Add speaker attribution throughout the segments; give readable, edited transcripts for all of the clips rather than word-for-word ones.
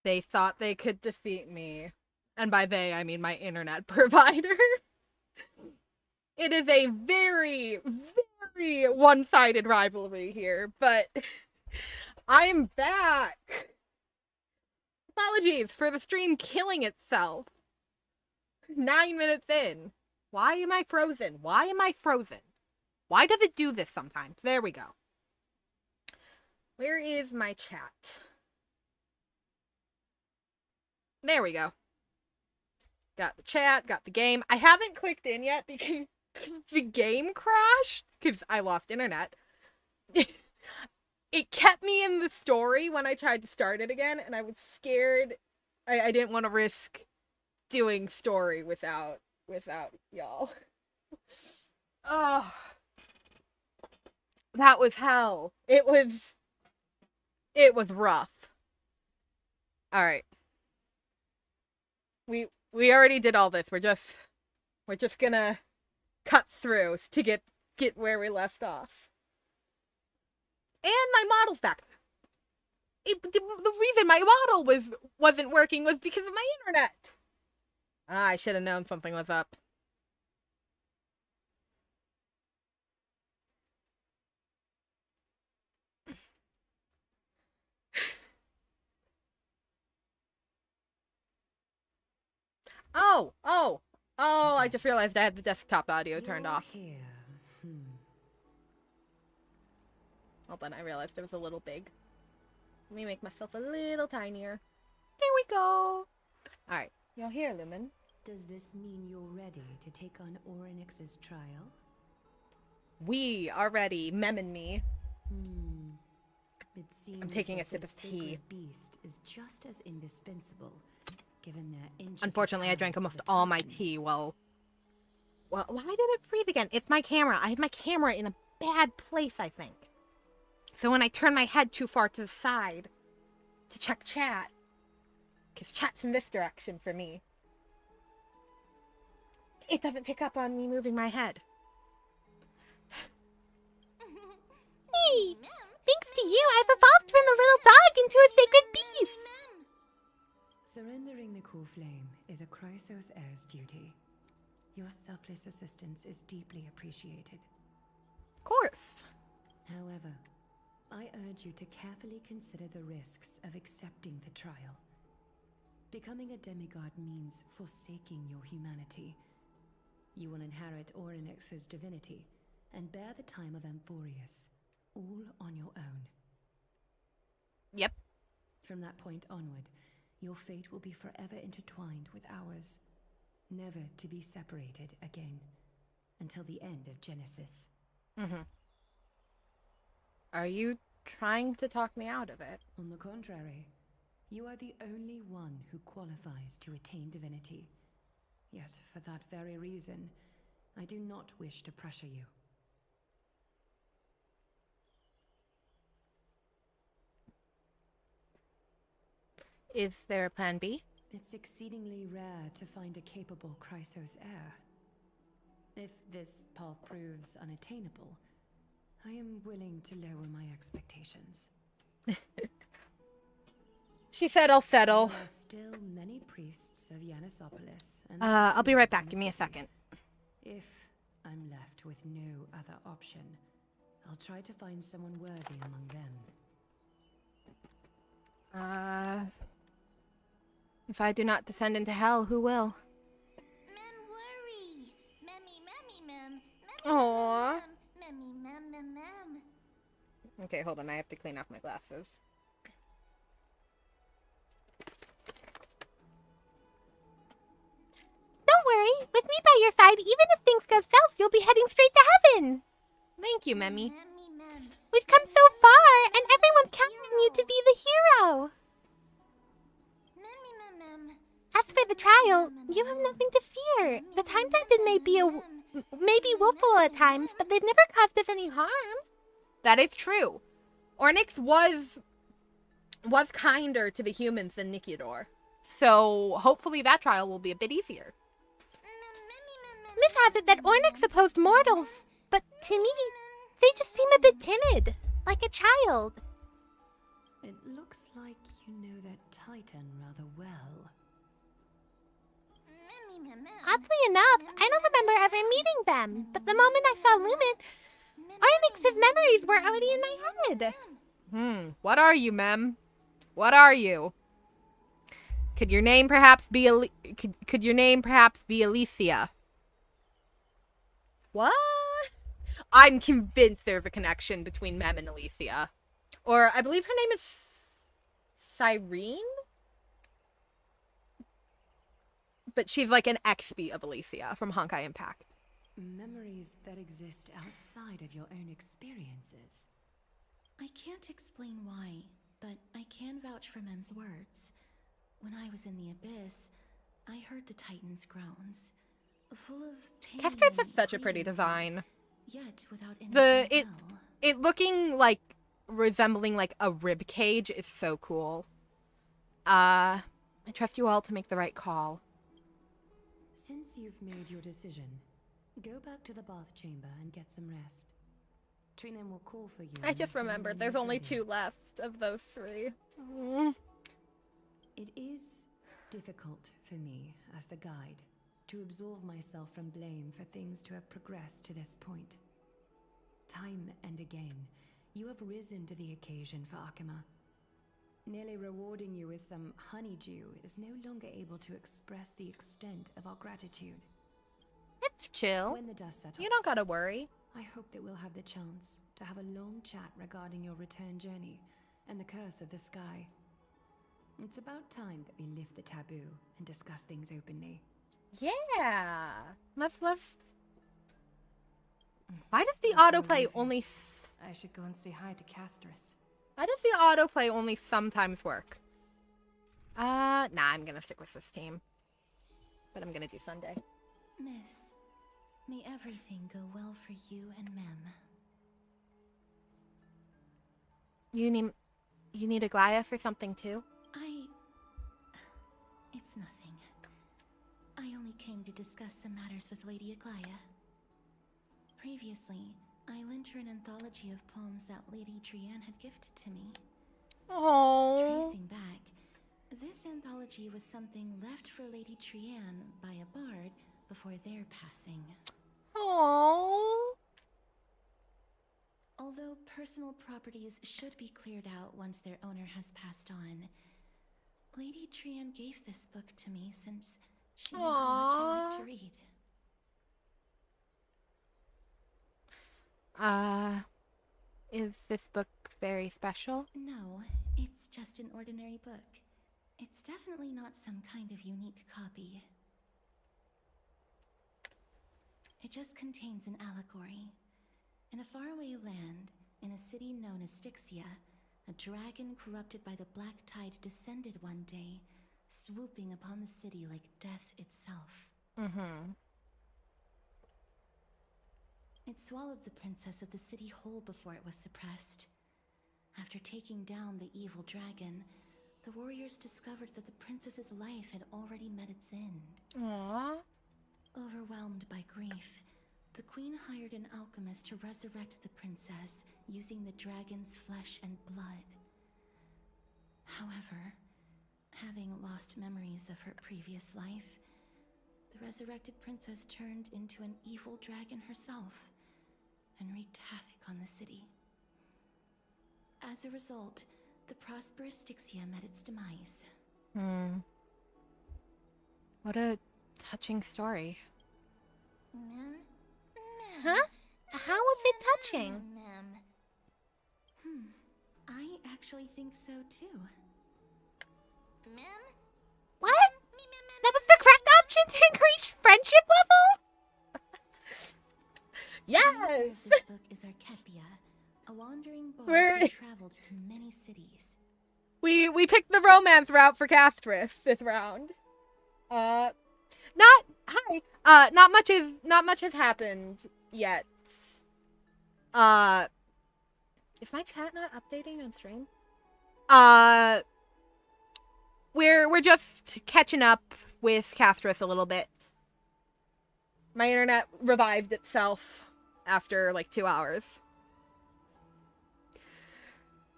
Speaker 1: They thought they could defeat me. And by they, I mean my internet provider. It is a very, very one-sided rivalry here, but I am back. Apologies for the stream killing itself. 9 minutes in. Why am I frozen? Why am I frozen? Why does it do this sometimes? There we go. Where is my chat? There we go. Got the chat, got the game. I haven't clicked in yet because the game crashed because I lost internet. It kept me in the story when I tried to start it again, and I was scared. I didn't want to risk doing story without y'all. Oh, that was hell. It was rough. All right. We already did all this. We're just gonna cut through to get where we left off. And my model's back. The reason my model wasn't working was because of my internet. I should have known something was up. Oh, I just realized I had the desktop audio turned off. Hold on, I realized it was a little big. Let me make myself a little tinier. There we go. Alright, you're here, Lumen.
Speaker 2: Does this mean you're ready to take on Orynyx's trial?
Speaker 1: We are ready, Mem and me.
Speaker 2: It seems
Speaker 1: I'm taking a sip of tea.
Speaker 2: Beast is just as indispensable, given their
Speaker 1: Unfortunately, I drank almost all my tea while... Well, why did it freeze again? It's my camera. I have my camera in a bad place, I think. So when I turn my head too far to the side to check chat, because chat's in this direction for me, it doesn't pick up on me moving my head. Hey, thanks to you, I've evolved from a little dog into a sacred beast.
Speaker 2: Surrendering the core flame is a Chrysos heir's duty. Your selfless assistance is deeply appreciated.
Speaker 1: Of course.
Speaker 2: However, I urge you to carefully consider the risks of accepting the trial. Becoming a demigod means forsaking your humanity. You will inherit Orynyx's divinity and bear the time of Amphorius, all on your own.
Speaker 1: Yep.
Speaker 2: From that point onward, your fate will be forever intertwined with ours, never to be separated again, until the end of Genesis.
Speaker 1: Are you trying to talk me out of it?
Speaker 2: On the contrary, you are the only one who qualifies to attain divinity. Yet, for that very reason, I do not wish to pressure you.
Speaker 1: Is there a plan B?
Speaker 2: It's exceedingly rare to find a capable Chrysos heir. If this path proves unattainable, I am willing to lower my expectations.
Speaker 1: She said I'll settle.
Speaker 2: There are still many priests of Yanisopolis.
Speaker 1: I'll be right back. Give me a second.
Speaker 2: If I'm left with no other option, I'll try to find someone worthy among them.
Speaker 1: If I do not descend into hell, who will?
Speaker 3: Mem worry. Mem.
Speaker 1: Aww.
Speaker 3: Mem.
Speaker 1: Okay, hold on. I have to clean off my glasses. Don't worry. With me by your side, even if things go south, you'll be heading straight to heaven. Thank you, Memmy. We've come so far, and everyone's counting on you to be the hero. As for the trial, you have nothing to fear. The times acted may be willful at times, but they've never caused us any harm. That is true. Orynyx was kinder to the humans than Nikiador. So hopefully that trial will be a bit easier. Myth has it that Orynyx opposed mortals, but to me, they just seem a bit timid, like a child.
Speaker 2: It looks like you know their Titan rather well.
Speaker 3: Memmy, mem, mem.
Speaker 4: Oddly enough, I don't remember ever meeting them, but the moment I saw Lumen, our mix of memories were already in my head.
Speaker 1: What are you, Mem? What are you? Could your name perhaps be could your name perhaps be Alicia? What? I'm convinced there's a connection between Mem and Alicia. Or I believe her name is Cyrene? But she's like an ex-B of Alicia from Honkai Impact.
Speaker 2: Memories that exist outside of your own experiences.
Speaker 5: I can't explain why, but I can vouch for Mem's words. When I was in the abyss, I heard the Titan's groans, full of pain.
Speaker 1: Kestrid's has
Speaker 5: and
Speaker 1: such a pretty
Speaker 5: grievances,
Speaker 1: design.
Speaker 5: Yet without any
Speaker 1: It
Speaker 5: will.
Speaker 1: it looking like resembling like a rib cage is so cool. I trust you all to make the right call.
Speaker 2: Since you've made your decision, go back to the bath chamber and get some rest. Trinem will call for you.
Speaker 1: I
Speaker 2: when
Speaker 1: just
Speaker 2: the
Speaker 1: remembered
Speaker 2: ceremony
Speaker 1: there's
Speaker 2: is
Speaker 1: only
Speaker 2: ready.
Speaker 1: 2 left of those 3.
Speaker 2: It is difficult for me, as the guide, to absolve myself from blame for things to have progressed to this point. Time and again, you have risen to the occasion for Akima. Nearly rewarding you with some honeydew is no longer able to express the extent of our gratitude.
Speaker 1: It's chill.
Speaker 2: When the dust settles,
Speaker 1: You don't gotta worry.
Speaker 2: I hope that we'll have the chance to have a long chat regarding your return journey and the curse of the sky. It's about time that we lift the taboo and discuss things openly.
Speaker 1: Yeah. Let's. Why does the autoplay only...
Speaker 6: I should go and say hi to Castris.
Speaker 1: Why does the autoplay only sometimes work? Nah, I'm gonna stick with this team. But I'm gonna do Sunday.
Speaker 5: Miss, may everything go well for you and Mem.
Speaker 1: You need Aglaya for something too?
Speaker 5: It's nothing. I only came to discuss some matters with Lady Aglaya. Previously, I lent her an anthology of poems that Lady Trianne had gifted to me.
Speaker 1: Oh.
Speaker 5: Tracing back, this anthology was something left for Lady Trianne by a bard before their passing.
Speaker 1: Oh.
Speaker 5: Although personal properties should be cleared out once their owner has passed on, Lady Trianne gave this book to me since she knew how much I like to read.
Speaker 1: Is this book very special?
Speaker 5: No, it's just an ordinary book. It's definitely not some kind of unique copy. It just contains an allegory. In a faraway land, in a city known as Styxia, a dragon corrupted by the black tide descended one day, swooping upon the city like death itself. It swallowed the princess of the city whole before it was suppressed. After taking down the evil dragon, the warriors discovered that the princess's life had already met its end.
Speaker 1: Aww.
Speaker 5: Overwhelmed by grief, the queen hired an alchemist to resurrect the princess using the dragon's flesh and blood. However, having lost memories of her previous life, the resurrected princess turned into an evil dragon herself and wreaked havoc on the city. As a result, the prosperous Styxia met its demise.
Speaker 1: What a touching story.
Speaker 3: Mem?
Speaker 4: Huh? How was it touching?
Speaker 3: Mem.
Speaker 5: I actually think so too.
Speaker 3: Mem?
Speaker 4: What? That was the correct option to increase friendship level?
Speaker 1: Yes!
Speaker 5: This book is Archepia, a wandering bard who traveled to many cities.
Speaker 1: We picked the romance route for Castris this round. Not much has happened yet. Is my chat not updating on stream? We're just catching up with Castris a little bit. My internet revived itself after like 2 hours.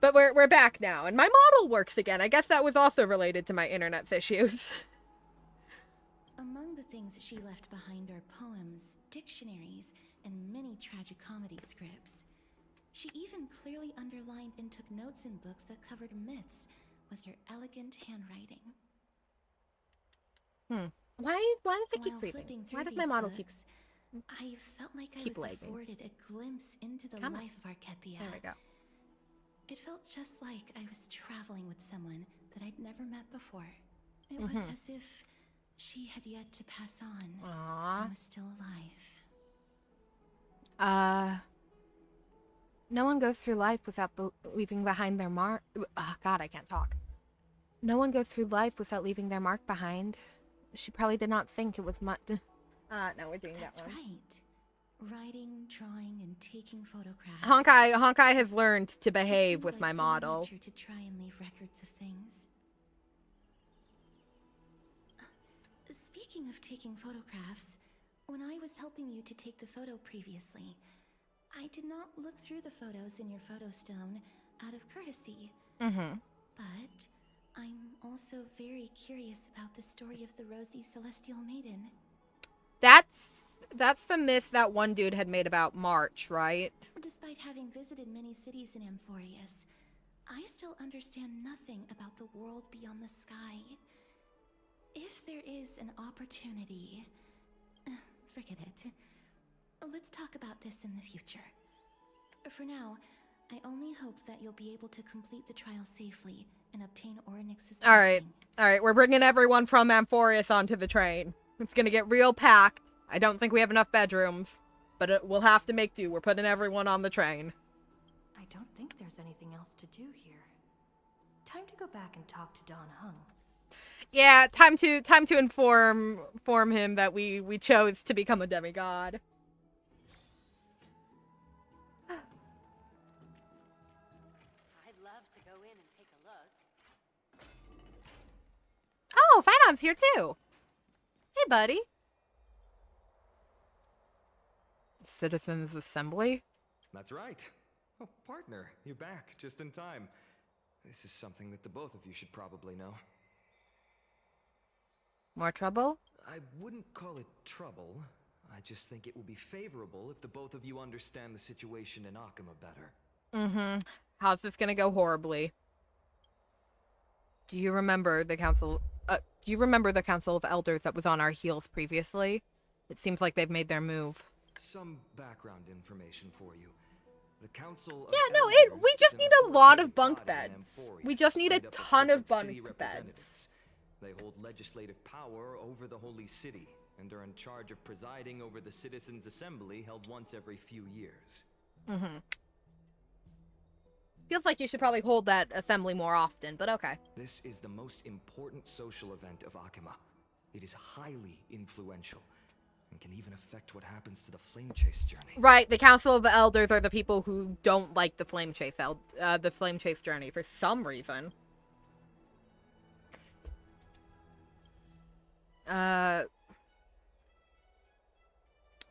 Speaker 1: But we're back now, and my model works again. I guess that was also related to my internet's issues.
Speaker 5: Among the things she left behind are poems, dictionaries, and many tragicomedy scripts. She even clearly underlined and took notes in books that covered myths with her elegant handwriting.
Speaker 1: Why does it keep
Speaker 5: While
Speaker 1: freezing?
Speaker 5: flipping through
Speaker 1: Why does my
Speaker 5: these
Speaker 1: model
Speaker 5: books, I felt like I
Speaker 1: keep
Speaker 5: was
Speaker 1: lagging?
Speaker 5: afforded a glimpse into the
Speaker 1: Come on.
Speaker 5: life of Archepia.
Speaker 1: There we go.
Speaker 5: It felt just like I was traveling with someone that I'd never met before. It was as if she had yet to pass on and was still alive.
Speaker 4: No one goes through life without leaving behind their mark. God, I can't talk. No one goes through life without leaving their mark behind. She probably did not think it was much.
Speaker 1: No, we're doing
Speaker 5: That's
Speaker 1: that one.
Speaker 5: right. Writing, drawing, and taking photographs.
Speaker 1: Honkai has learned to
Speaker 5: It
Speaker 1: behave
Speaker 5: seems
Speaker 1: with
Speaker 5: like
Speaker 1: my
Speaker 5: human
Speaker 1: model.
Speaker 5: nature to try and leave records of things. Speaking of taking photographs, when I was helping you to take the photo previously, I did not look through the photos in your photo stone out of courtesy. But I'm also very curious about the story of the Rosy Celestial Maiden.
Speaker 1: That's the myth that one dude had made about March, right?
Speaker 5: Despite having visited many cities in Amphorius, I still understand nothing about the world beyond the sky. If there is an opportunity, forget it. Let's talk about this in the future. For now, I only hope that you'll be able to complete the trial safely and obtain Ornyx's blessing.
Speaker 1: Alright, we're bringing everyone from Amphorius onto the train. It's gonna get real packed. I don't think we have enough bedrooms, but we'll have to make do. We're putting everyone on the train.
Speaker 6: I don't think there's anything else to do here. Time to go back and talk to Don Hung.
Speaker 1: Yeah, time to inform him that we chose to become a demigod.
Speaker 7: I'd love to go in and take a look.
Speaker 4: Oh, Phaidon's here too. Hey, buddy.
Speaker 1: Citizens Assembly?
Speaker 8: That's right. Oh, partner, you're back just in time. This is something that the both of you should probably know.
Speaker 1: More trouble?
Speaker 8: I wouldn't call it trouble. I just think it will be favorable if the both of you understand the situation in Akama better.
Speaker 1: How's this gonna go horribly? Do you remember the council of elders that was on our heels previously? It seems like they've made their move.
Speaker 8: Some background information for you. The council of
Speaker 1: We
Speaker 8: Elders
Speaker 1: just
Speaker 8: is
Speaker 1: need
Speaker 8: an
Speaker 1: a lot of
Speaker 8: authoritative
Speaker 1: bunk
Speaker 8: body in
Speaker 1: beds.
Speaker 8: Amphorius,
Speaker 1: We just need a
Speaker 8: made up
Speaker 1: ton of
Speaker 8: different city
Speaker 1: bunk beds.
Speaker 8: representatives. They hold legislative power over the Holy City and are in charge of presiding over the Citizens' Assembly held once every few years.
Speaker 1: Feels like you should probably hold that assembly more often, but okay.
Speaker 8: This is the most important social event of Akama. It is highly influential and can even affect what happens to the Flame Chase journey.
Speaker 1: Right, the Council of the Elders are the people who don't like the Flame Chase journey for some reason.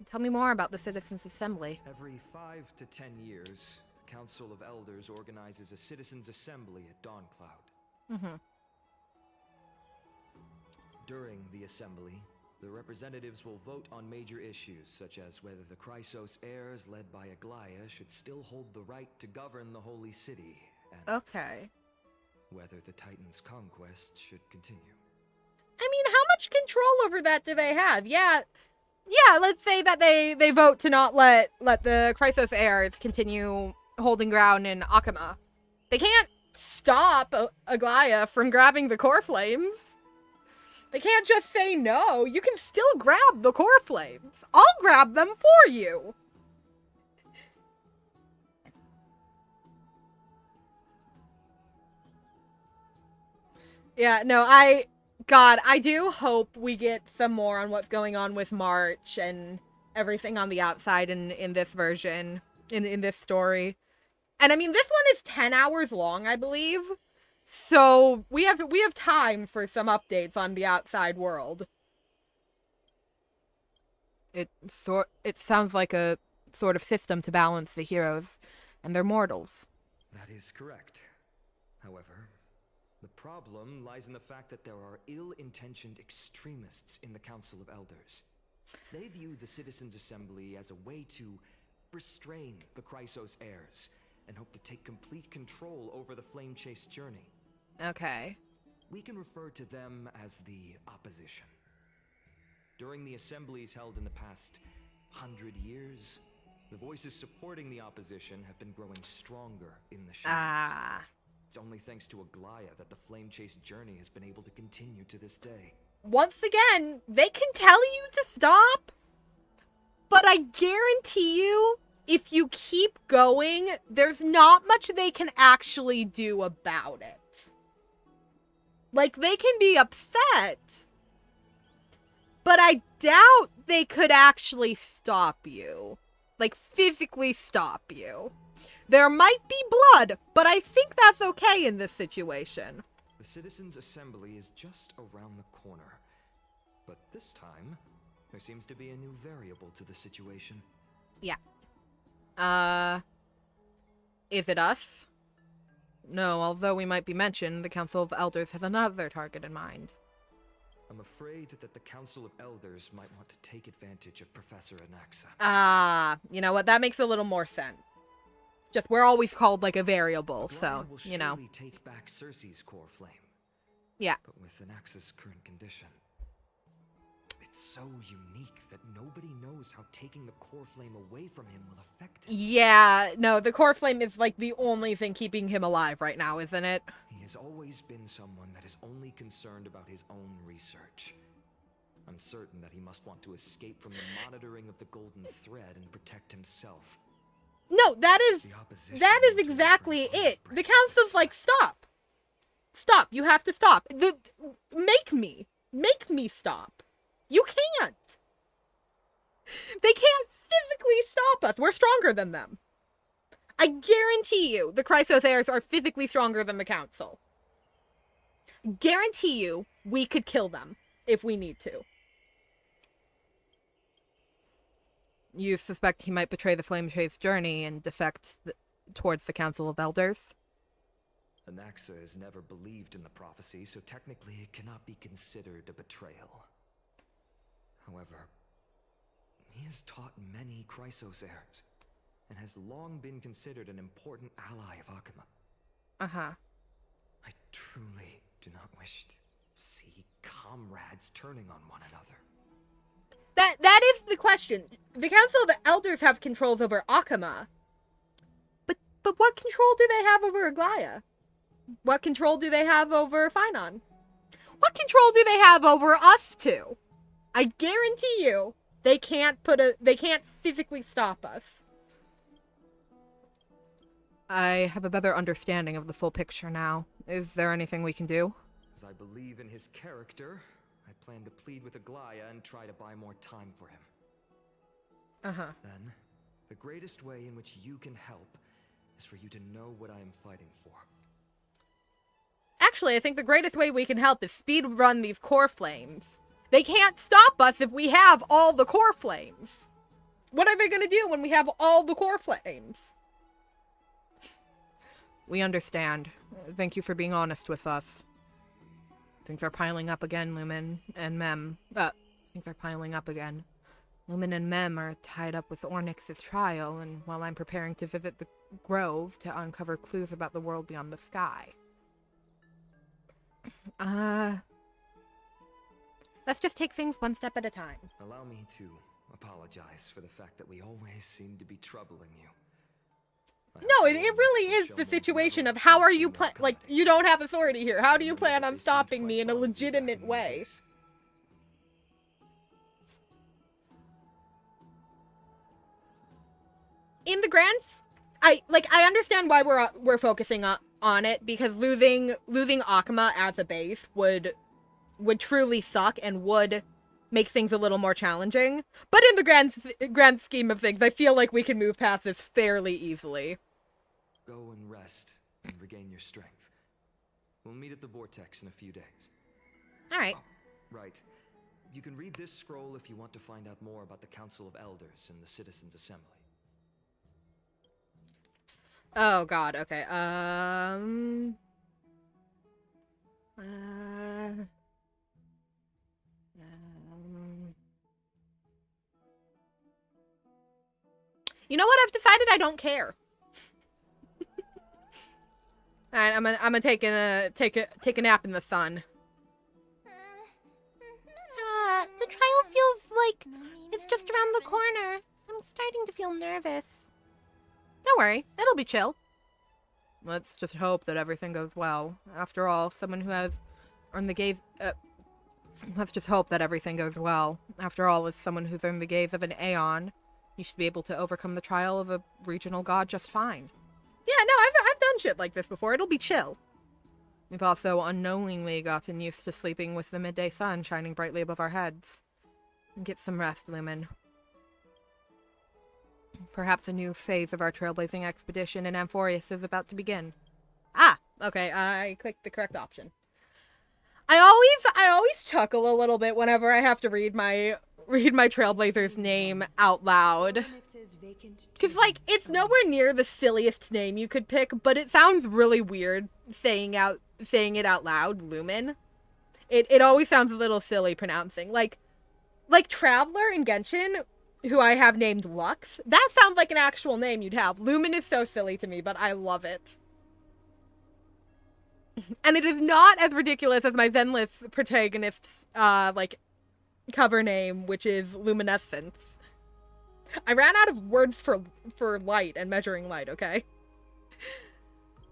Speaker 1: Tell me more about the Citizens' Assembly.
Speaker 8: Every 5 to 10 years, the Council of Elders organizes a Citizens' Assembly at Dawncloud. During the assembly, the representatives will vote on major issues, such as whether the Chrysos heirs led by Aglaya should still hold the right to govern the Holy City, and
Speaker 1: Okay.
Speaker 8: whether the Titan's conquest should continue.
Speaker 1: I mean, how much control over that do they have? Yeah, let's say that they vote to not let the Chrysos heirs continue holding ground in Akama. They can't stop Aglaya from grabbing the core flames. They can't just say no. You can still grab the core flames. I'll grab them for you. Yeah, no, I do hope we get some more on what's going on with March and everything on the outside in this version, in this story. And I mean, this one is 10 hours long, I believe. So we have time for some updates on the outside world. It sounds like a sort of system to balance the heroes and their mortals.
Speaker 8: That is correct. However, the problem lies in the fact that there are ill-intentioned extremists in the Council of Elders. They view the Citizens' Assembly as a way to restrain the Chrysos heirs and hope to take complete control over the Flame Chase journey.
Speaker 4: Okay.
Speaker 8: We can refer to them as the opposition. During the assemblies held in the past 100 years, the voices supporting the opposition have been growing stronger in the shadows.
Speaker 4: Ah.
Speaker 8: It's only thanks to Aglaya that the Flame Chase journey has been able to continue to this day.
Speaker 1: Once again, they can tell you to stop, but I guarantee you, if you keep going, there's not much they can actually do about it. Like, they can be upset, but I doubt they could actually stop you. Like, physically stop you. There might be blood, but I think that's okay in this situation.
Speaker 8: The Citizens' Assembly is just around the corner. But this time, there seems to be a new variable to the situation.
Speaker 1: Yeah. Is it us? No, although we might be mentioned, the Council of Elders has another target in mind.
Speaker 8: I'm afraid that the Council of Elders might want to take advantage of Professor Anaxa.
Speaker 1: Ah, you know what? That makes a little more sense. Just, we're always called, like, a variable, so,
Speaker 8: will
Speaker 1: you know.
Speaker 8: surely take back Cersei's core flame.
Speaker 1: Yeah.
Speaker 8: But with Anaxa's current condition, it's so unique that nobody knows how taking the core flame away from him will affect him.
Speaker 1: Yeah, no, the core flame is, like, the only thing keeping him alive right now, isn't it?
Speaker 8: He has always been someone that is only concerned about his own research. I'm certain that he must want to escape from the monitoring of the Golden Thread and protect himself.
Speaker 1: No, that is
Speaker 8: The opposition
Speaker 1: exactly
Speaker 8: will deliver
Speaker 1: it.
Speaker 8: on
Speaker 1: The council's like, stop. Stop, you have to stop. Make me stop. You can't. They can't physically stop us. We're stronger than them. I guarantee you the Chrysos heirs are physically stronger than the council. Guarantee you we could kill them if we need to. You suspect he might betray the Flame Chase journey and defect towards the Council of Elders?
Speaker 8: Anaxa has never believed in the prophecy, so technically it cannot be considered a betrayal. However, he has taught many Chrysos heirs, and has long been considered an important ally of Akuma.
Speaker 1: Uh-huh.
Speaker 8: I truly do not wish to see comrades turning on one another.
Speaker 1: That is the question. The Council of Elders have controls over Akuma. But what control do they have over Aglaya? What control do they have over Finon? What control do they have over us two? I guarantee you, they can't physically stop us. I have a better understanding of the full picture now. Is there anything we can do?
Speaker 8: As I believe in his character, I plan to plead with Aglaya and try to buy more time for him.
Speaker 1: Uh-huh.
Speaker 8: Then, the greatest way in which you can help is for you to know what I am fighting for.
Speaker 1: Actually, I think the greatest way we can help is speed run these core flames. They can't stop us if we have all the core flames. What are they going to do when we have all the core flames? We understand. Thank you for being honest with us. Things are piling up again, Lumen and Mem. Things are piling up again. Lumen and Mem are tied up with Ornyx's trial, and while I'm preparing to visit the Grove to uncover clues about the world beyond the sky. Let's just take things one step at a time.
Speaker 8: Allow me to apologize for the fact that we always seem to be troubling you.
Speaker 1: No, it really is the situation of how are you like, you don't have authority here. How do you plan on stopping me in a legitimate way? In the grand, I understand why we're focusing on it, because losing Akuma as a base would truly suck and would make things a little more challenging. But in the grand scheme of things, I feel like we can move past this fairly easily.
Speaker 8: Go and rest and regain your strength. We'll meet at the Vortex in a few days.
Speaker 1: All right.
Speaker 8: Oh, right. You can read this scroll if you want to find out more about the Council of Elders and the Citizens' Assembly.
Speaker 1: Oh god, okay. You know what? I've decided I don't care. All right, I'm gonna take a nap in the sun.
Speaker 4: The trial feels like it's just around the corner. I'm starting to feel nervous.
Speaker 1: Don't worry, it'll be chill. Let's just hope that everything goes well. After all, someone who has earned the gaze. Let's just hope that everything goes well. After all, as someone who's earned the gaze of an Aeon, you should be able to overcome the trial of a regional god just fine. Yeah, no, I've done shit like this before. It'll be chill. We've also unknowingly gotten used to sleeping with the midday sun shining brightly above our heads. Get some rest, Lumen. Perhaps a new phase of our trailblazing expedition in Amphorius is about to begin. Ah, okay, I clicked the correct option. I always chuckle a little bit whenever I have to read my trailblazer's name out loud. Cause like it's nowhere near the silliest name you could pick, but it sounds really weird saying it out loud, Lumen. It always sounds a little silly pronouncing. Like Traveler in Genshin, who I have named Lux, that sounds like an actual name you'd have. Lumen is so silly to me, but I love it. And it is not as ridiculous as my Zenless protagonist's, cover name, which is Luminescence. I ran out of words for light and measuring light, okay?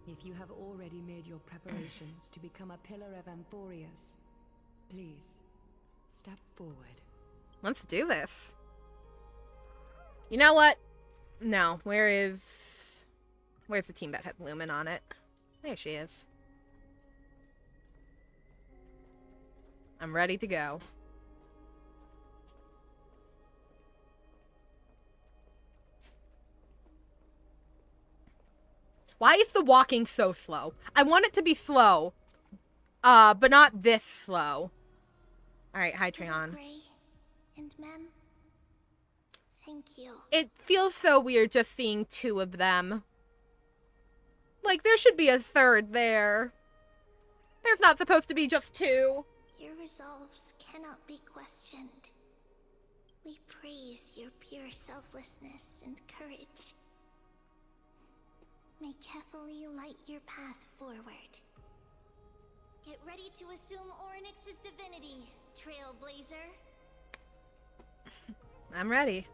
Speaker 2: If you have already made your preparations to become a pillar of Amphorius, please, step forward.
Speaker 1: Let's do this. You know what? No, where's the team that has Lumen on it? There she is. I'm ready to go. Why is the walking so slow? I want it to be slow. But not this slow. Alright, hi Treon.
Speaker 3: Gray and Mem. Thank you.
Speaker 1: It feels so weird just seeing two of them. Like, there should be a third there. There's not supposed to be just two.
Speaker 3: Your resolves cannot be questioned. We praise your pure selflessness and courage. May Kefali light your path forward. Get ready to assume Orynyx's divinity, Trailblazer.
Speaker 1: I'm ready.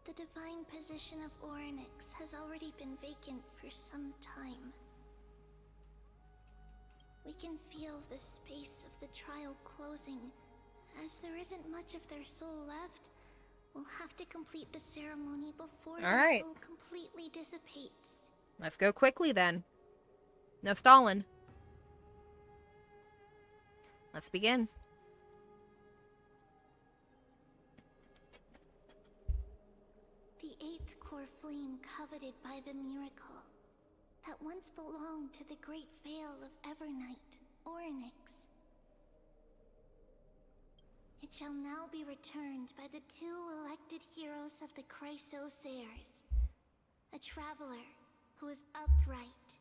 Speaker 3: The divine position of Orynyx has already been vacant for some time. We can feel the space of the trial closing. As there isn't much of their soul left, we'll have to complete the ceremony before their soul completely dissipates.
Speaker 1: Let's go quickly then. No stalling. Let's begin.
Speaker 3: The eighth core flame coveted by the miracle that once belonged to the great veil of Evernight, Orynyx. It shall now be returned by the two elected heroes of the Chrysosairs. A traveler who is upright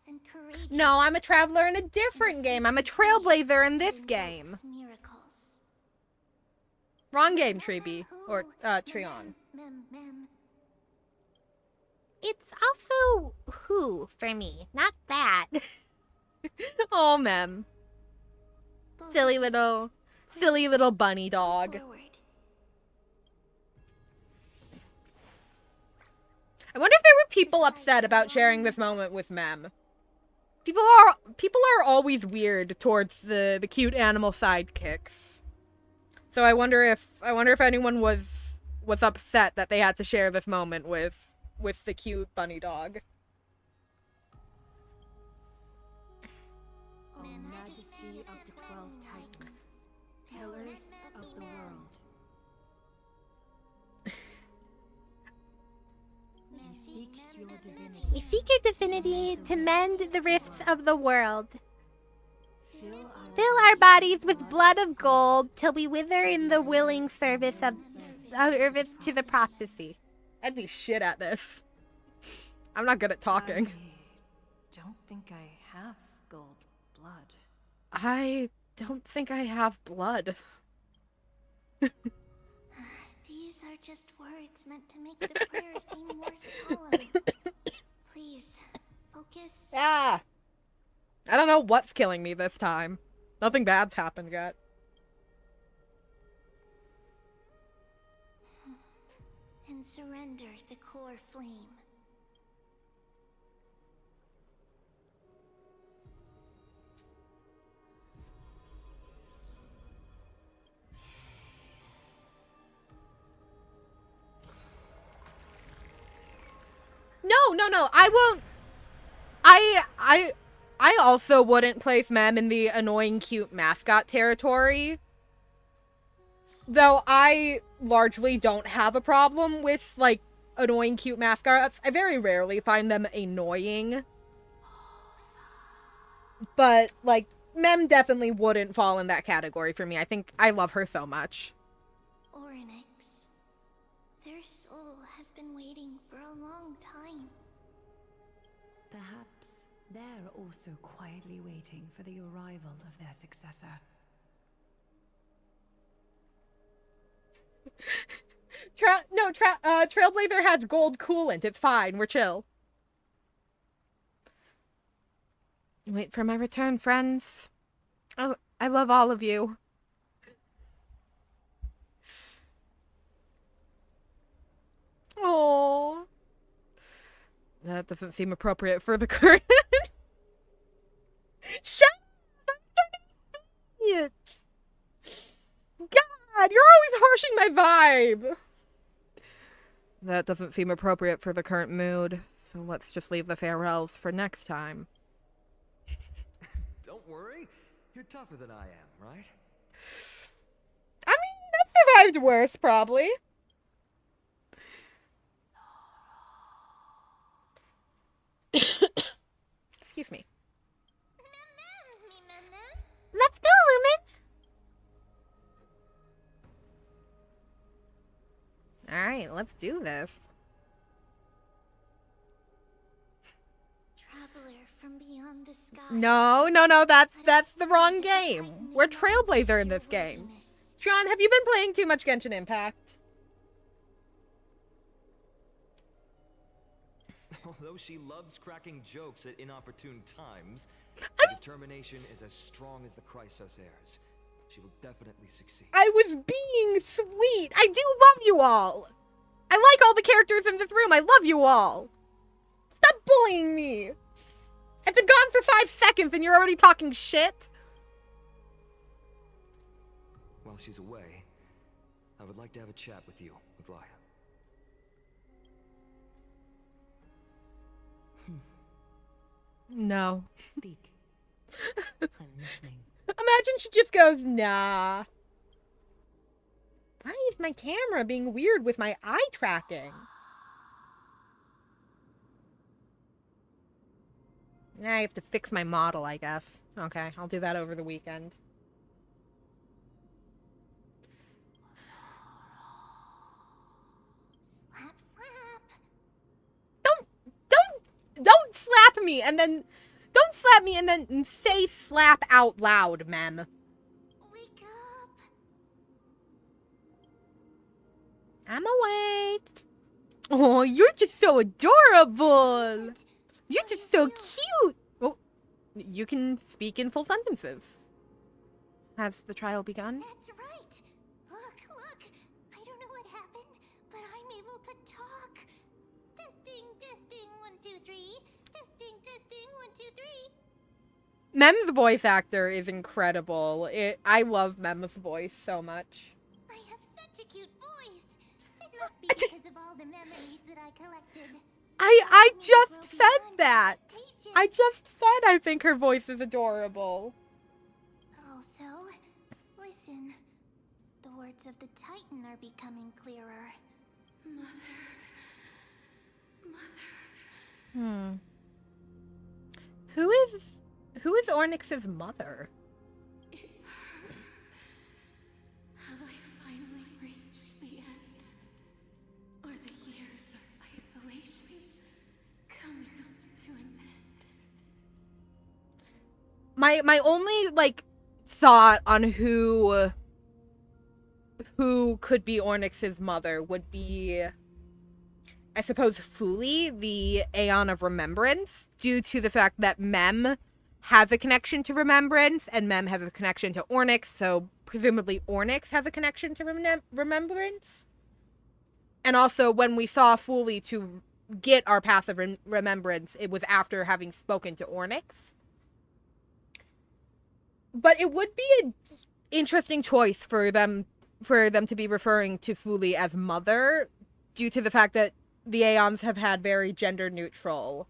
Speaker 3: and courageous.
Speaker 1: No, I'm a traveler in a different game. I'm a trailblazer in this game.
Speaker 3: Miracles.
Speaker 1: Wrong game, Treeby. Or, Treon.
Speaker 4: It's also who for me, not that.
Speaker 1: Oh, Mem. Silly little bunny dog.
Speaker 3: Forward.
Speaker 1: I wonder if there were people upset about sharing this moment with Mem. People are always weird towards the cute animal sidekicks. So I wonder if anyone was upset that they had to share this moment with the cute bunny dog.
Speaker 2: O Majesty of the 12 Titans, Pillars of the World. We seek your divinity.
Speaker 4: We seek your divinity to mend the rifts of the world. Fill our bodies with blood of gold till we wither in the willing service Service to the prophecy.
Speaker 1: I'd be shit at this. I'm not good at talking.
Speaker 6: I don't think I have gold blood.
Speaker 1: I don't think I have blood.
Speaker 3: These are just words meant to make the prayer seem more solemn. Please, focus.
Speaker 1: Ah! I don't know what's killing me this time. Nothing bad's happened yet.
Speaker 3: And surrender the core flame.
Speaker 1: No, I won't. I also wouldn't place Mem in the annoying cute mascot territory. Though I largely don't have a problem with, like, annoying cute mascots. I very rarely find them annoying. But, like, Mem definitely wouldn't fall in that category for me. I think I love her so much.
Speaker 3: Orynyx. Their soul has been waiting for a long time.
Speaker 2: Perhaps they're also quietly waiting for the arrival of their successor.
Speaker 1: Trailblazer has gold coolant. It's fine. We're chill.
Speaker 4: Wait for my return, friends. Oh, I love all of you.
Speaker 1: Oh, that doesn't seem appropriate for the current. Shut up! I'm starting to hate it. God, you're always harshing my vibe. That doesn't seem appropriate for the current mood, so let's just leave the farewells for next time.
Speaker 8: Don't worry. You're tougher than I am, right?
Speaker 1: I mean, I've survived worse, probably. Excuse me.
Speaker 4: Let's go, Lumen!
Speaker 1: Alright, let's do this.
Speaker 3: Traveler from beyond the sky.
Speaker 1: No, that's the wrong game. We're Trailblazer in this game. John, have you been playing too much Genshin Impact?
Speaker 8: Although she loves cracking jokes at inopportune times, her determination is as strong as the Chrysos heirs. She will definitely succeed.
Speaker 1: I was being sweet. I do love you all. I like all the characters in this room. I love you all. Stop bullying me. I've been gone for 5 seconds and you're already talking shit.
Speaker 8: While she's away, I would like to have a chat with you, Maglaya.
Speaker 1: No.
Speaker 2: Speak. I'm listening.
Speaker 1: Imagine she just goes, nah. Why is my camera being weird with my eye tracking? I have to fix my model, I guess. Okay, I'll do that over the weekend.
Speaker 3: Slap, slap.
Speaker 1: Don't slap me and then... Don't slap me and then say slap out loud, ma'am.
Speaker 3: Wake up.
Speaker 1: I'm awake. Oh, you're just so adorable. You're just so cute. Oh, you can speak in full sentences.
Speaker 4: Has the trial begun?
Speaker 3: That's right. Look. I don't know what happened, but I'm able to talk. Testing, 1, 2, 3. Testing, 1, 2, 3.
Speaker 1: Mem's voice actor is incredible. I love Mem's voice so much.
Speaker 3: I have such a cute voice. It must be because of all the memories that I collected.
Speaker 1: I just said that. I just said I think her voice is adorable.
Speaker 3: Also, listen. The words of the Titan are becoming clearer.
Speaker 1: Who is Ornyx's mother?
Speaker 2: Have I finally reached the end?
Speaker 1: my only like thought on who could be Ornyx's mother would be, I suppose, Fuli, the Aeon of Remembrance, due to the fact that Mem has a connection to Remembrance, and Mem has a connection to Ornyx, so presumably Ornyx has a connection to Remembrance. And also, when we saw Fuli to get our Path of Remembrance, it was after having spoken to Ornyx. But it would be an interesting choice for them to be referring to Fuli as mother, due to the fact that the Aeons have had very gender neutral,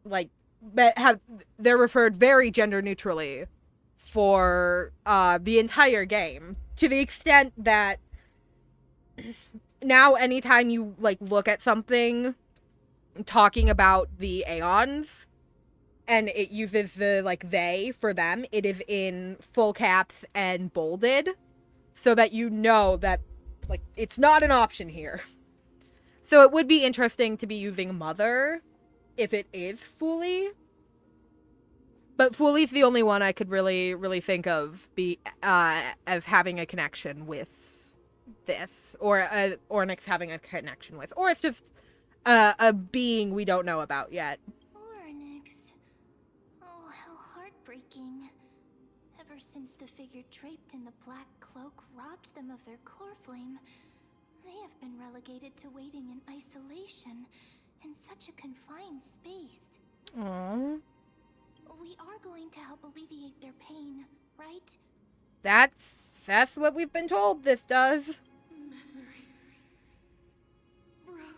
Speaker 1: like, they're referred very gender neutrally for the entire game, to the extent that now anytime you like look at something talking about the Aeons and it uses the like they for them, it is in full caps and bolded, so that you know that like it's not an option here. So it would be interesting to be using mother if it is Fuli. But Fuli's the only one I could really think of as having a connection with this, or Ornyx having a connection with, or it's just a being we don't know about yet.
Speaker 3: Ornyx. Oh, how heartbreaking. Ever since the figure draped in the black cloak robbed them of their core flame, they have been relegated to waiting in isolation in such a confined space.
Speaker 1: Aww.
Speaker 3: We are going to help alleviate their pain, right?
Speaker 1: That's what we've been told this does.
Speaker 2: Memories broken.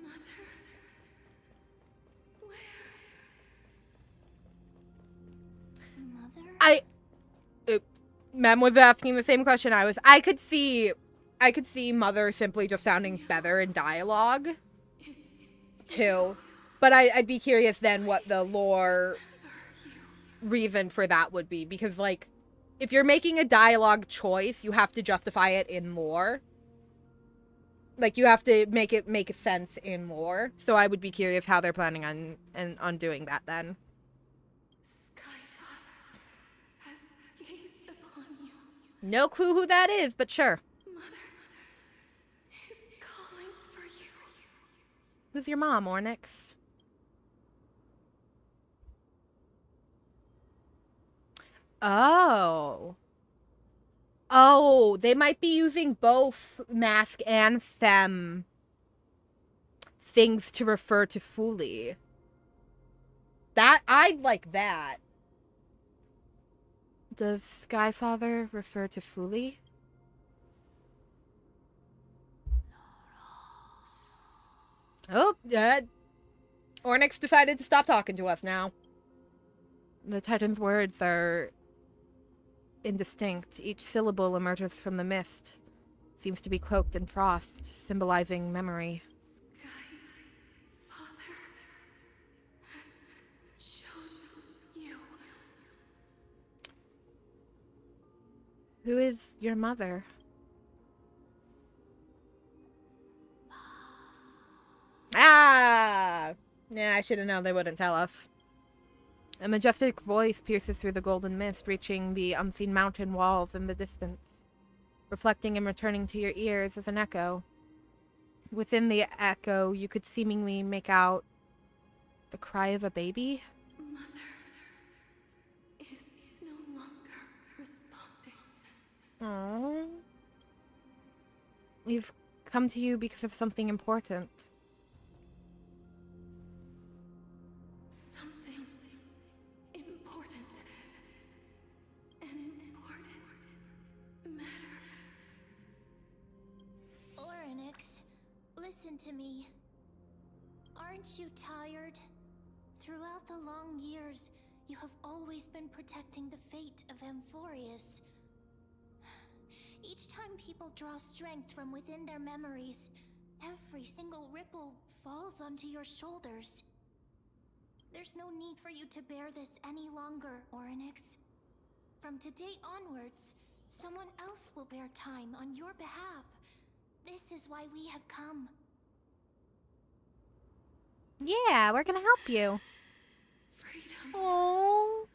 Speaker 2: Mother, where?
Speaker 3: Mother?
Speaker 1: Mem was asking the same question I was. I could see Mother simply just sounding better in dialogue, too. But I'd be curious then what the lore reason for that would be. Because, like, if you're making a dialogue choice, you have to justify it in lore. Like, you have to make it make sense in lore. So I would be curious how they're planning on doing that then. No clue who that is, but sure.
Speaker 2: Mother is calling for you.
Speaker 1: Who's your mom, Ornyx? Oh. Oh, they might be using both mask and femme things to refer to Fuli. That, I'd like that.
Speaker 4: Does Skyfather refer to Fuli?
Speaker 1: Oh, Ornyx decided to stop talking to us now.
Speaker 4: The Titan's words are indistinct. Each syllable emerges from the mist. Seems to be cloaked in frost, symbolizing memory.
Speaker 2: Father has chosen you.
Speaker 4: Who is your mother?
Speaker 1: Ah! Yeah, I should have known they wouldn't tell us.
Speaker 4: A majestic voice pierces through the golden mist, reaching the unseen mountain walls in the distance. Reflecting and returning to your ears as an echo. Within the echo, you could seemingly make out the cry of a baby.
Speaker 2: Mother is no longer responding.
Speaker 4: Aww. We've come to you because of something important.
Speaker 2: Something important. An important matter.
Speaker 3: Ornyx, listen to me. Aren't you tired? Throughout the long years, you have always been protecting the fate of Amphorius. Each time people draw strength from within their memories, every single ripple falls onto your shoulders. There's no need for you to bear this any longer, Ornyx. From today onwards, someone else will bear time on your behalf. This is why we have come.
Speaker 4: Yeah, we're gonna help you.
Speaker 2: Freedom.
Speaker 4: Oh.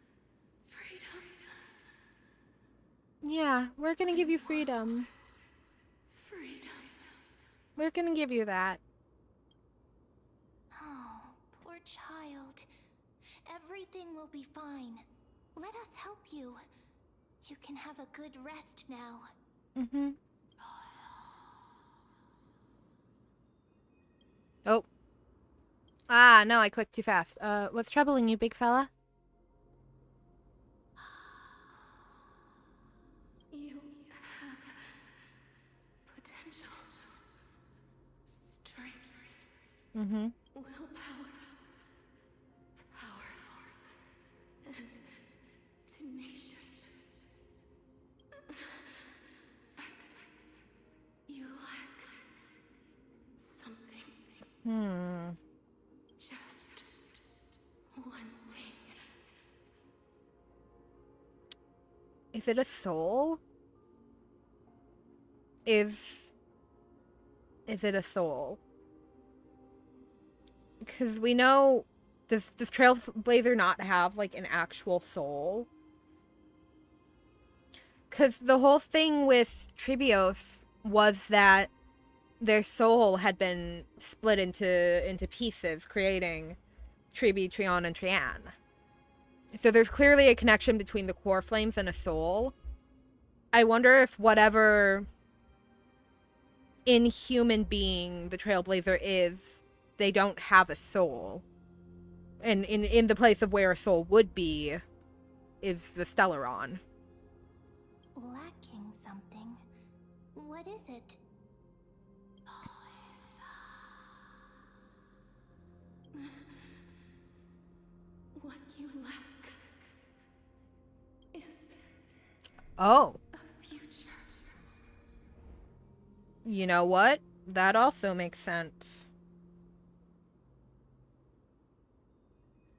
Speaker 2: Freedom.
Speaker 4: Yeah, we're gonna give you freedom.
Speaker 2: Freedom.
Speaker 4: We're gonna give you that.
Speaker 3: Oh, poor child. Everything will be fine. Let us help you. You can have a good rest now.
Speaker 4: Mm-hmm. Oh. Ah, no, I clicked too fast. What's troubling you, big fella?
Speaker 2: You have potential, strength,
Speaker 4: Mm-hmm.
Speaker 2: willpower, powerful, and tenacious. But you lack something. Just one thing.
Speaker 4: Is it a soul? Is it a soul? Because we know, does Trailblazer not have, like, an actual soul? Because the whole thing with Tribios was that their soul had been split into pieces, creating Tribi, Trion, and Trian. So there's clearly a connection between the core flames and a soul. I wonder if whatever inhuman being the Trailblazer is, they don't have a soul. And in the place of where a soul would be is the Stellaron.
Speaker 3: Lacking something. What is it?
Speaker 2: What you lack is
Speaker 4: Oh.
Speaker 2: a future.
Speaker 4: You know what? That also makes sense.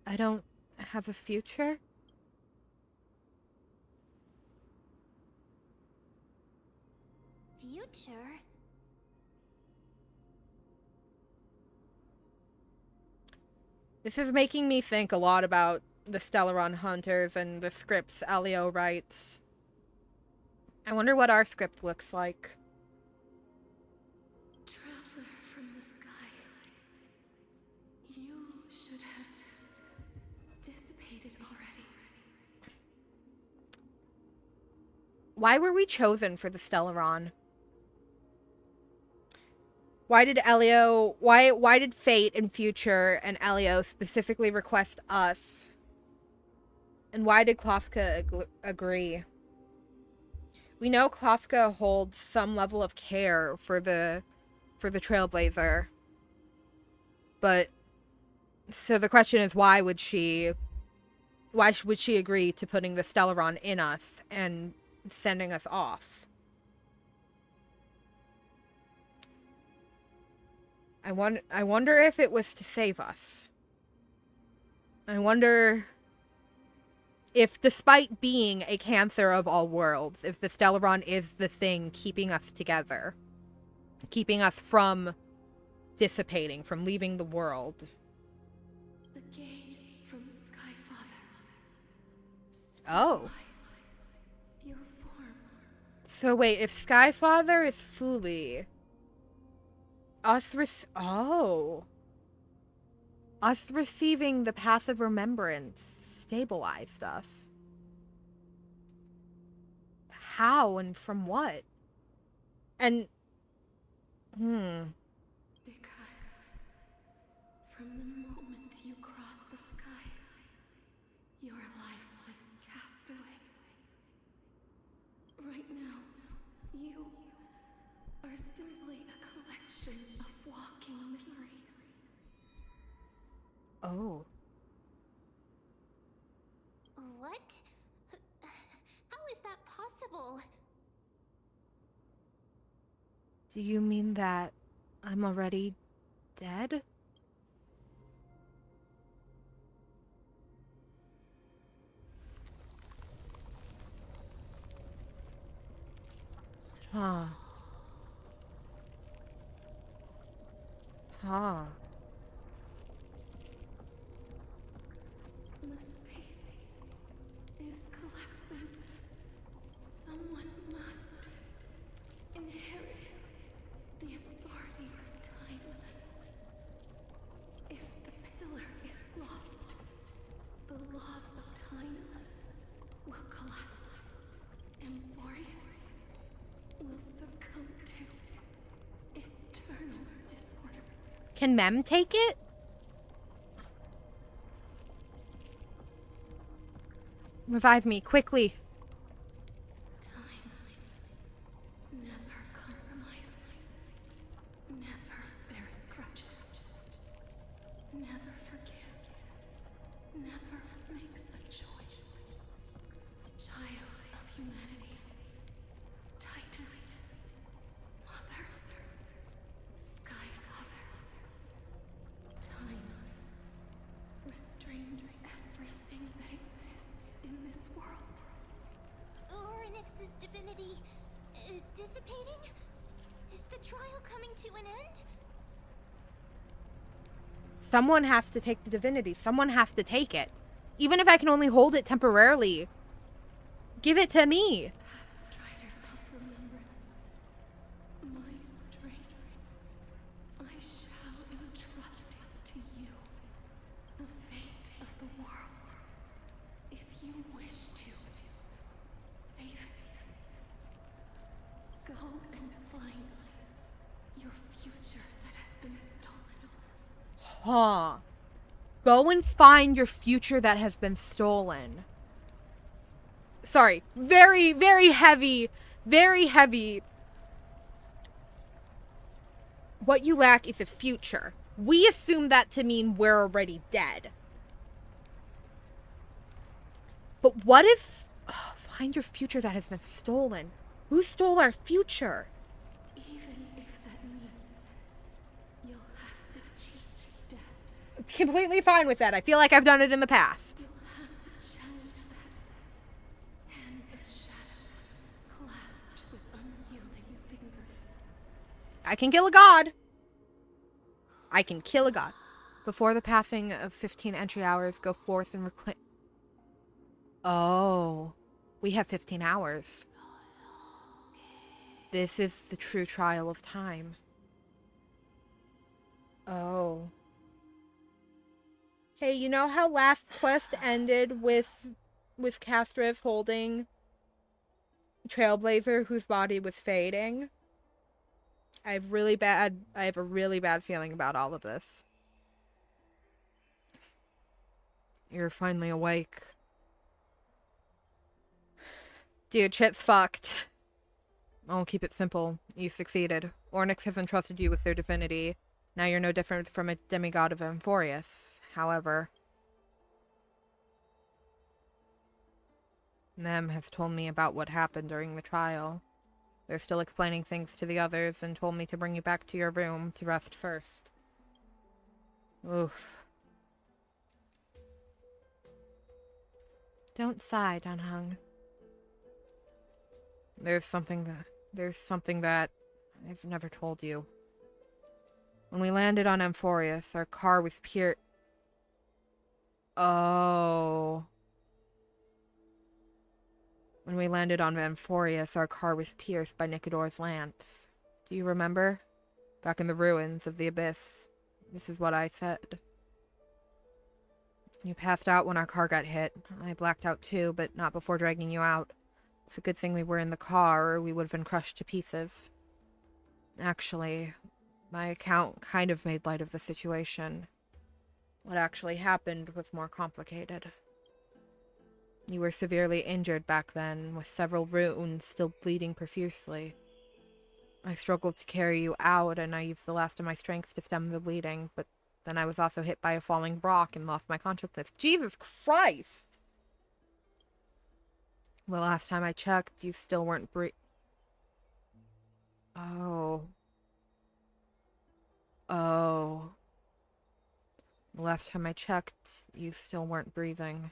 Speaker 4: I don't have a future?
Speaker 3: Future?
Speaker 4: This is making me think a lot about the Stellaron Hunters and the scripts Elio writes. I wonder what our script looks like.
Speaker 2: Traveler from the sky. You should have dissipated already.
Speaker 4: Why were we chosen for the Stellaron? Why did Elio... Why did Fate and Future and Elio specifically request us? And why did Klofka agree? We know Klofka holds some level of care for the Trailblazer. But so the question is, why would she agree to putting the Stellaron in us and sending us off? I wonder if it was to save us. I wonder if, despite being a cancer of all worlds, if the Stellaron is the thing keeping us together. Keeping us from dissipating, from leaving the world.
Speaker 2: The gaze from the Sky Father.
Speaker 4: Oh.
Speaker 2: Your form.
Speaker 4: So wait, if Skyfather is Fuli, us receiving the passive remembrance stabilized us. How and from what? And
Speaker 2: Because from the moment you crossed the sky, your life was cast away. Right now, you are simply a collection of walking memories.
Speaker 4: oh.
Speaker 3: What? How is that possible?
Speaker 4: Do you mean that I'm already dead? Huh. Huh. Can Mem take it? Revive me, quickly.
Speaker 2: Time never compromises, never bears grudges, never forgives, never makes a choice. Child of humanity, Titans, Mother, Sky Father. Time restrains everything that exists in this world.
Speaker 3: Orynyx's divinity is dissipating? Is the trial coming to an end?
Speaker 4: Someone has to take the divinity. Someone has to take it. Even if I can only hold it temporarily. Give it to me.
Speaker 2: Strider of remembrance, my strength, I shall entrust it to you. The fate of the world. If you wish to, save it. Go and find your future that has been stolen.
Speaker 4: Huh. Go and find your future that has been stolen. Sorry. Very, very heavy. Very heavy. What you lack is a future. We assume that to mean we're already dead. But what if... Oh, find your future that has been stolen. Who stole our future?
Speaker 2: Even if that means you'll have to cheat death.
Speaker 4: Completely fine with that. I feel like I've done it in the past.
Speaker 2: You'll have to challenge that. Hand of shadow, clasped with unyielding fingers.
Speaker 4: I can kill a god. I can kill a god. Before the passing of 15 entry hours, go forth and reclaim... Oh. We have 15 hours. This is the true trial of time. Oh. Hey, you know how last quest ended with Castriv holding Trailblazer whose body was fading? I have a really bad feeling about all of this. You're finally awake. Dude, shit's fucked. I'll keep it simple. You succeeded. Ornyx has entrusted you with their divinity. Now you're no different from a demigod of Amphorius. However, Mem has told me about what happened during the trial. They're still explaining things to the others and told me to bring you back to your room to rest first. Oof. Don't sigh, Dunhung. There's something that I've never told you. When we landed on Amphorius, our car was Oh. When we landed on Amphorius, our car was pierced by Nicodor's lance. Do you remember? Back in the ruins of the Abyss. This is what I said. You passed out when our car got hit. I blacked out too, but not before dragging you out. It's a good thing we were in the car, or we would have been crushed to pieces. Actually, my account kind of made light of the situation. What actually happened was more complicated. You were severely injured back then, with several wounds still bleeding profusely. I struggled to carry you out, and I used the last of my strength to stem the bleeding, but then I was also hit by a falling rock and lost my consciousness. Jesus Christ! The last time I checked, you still weren't Oh. The last time I checked, you still weren't breathing.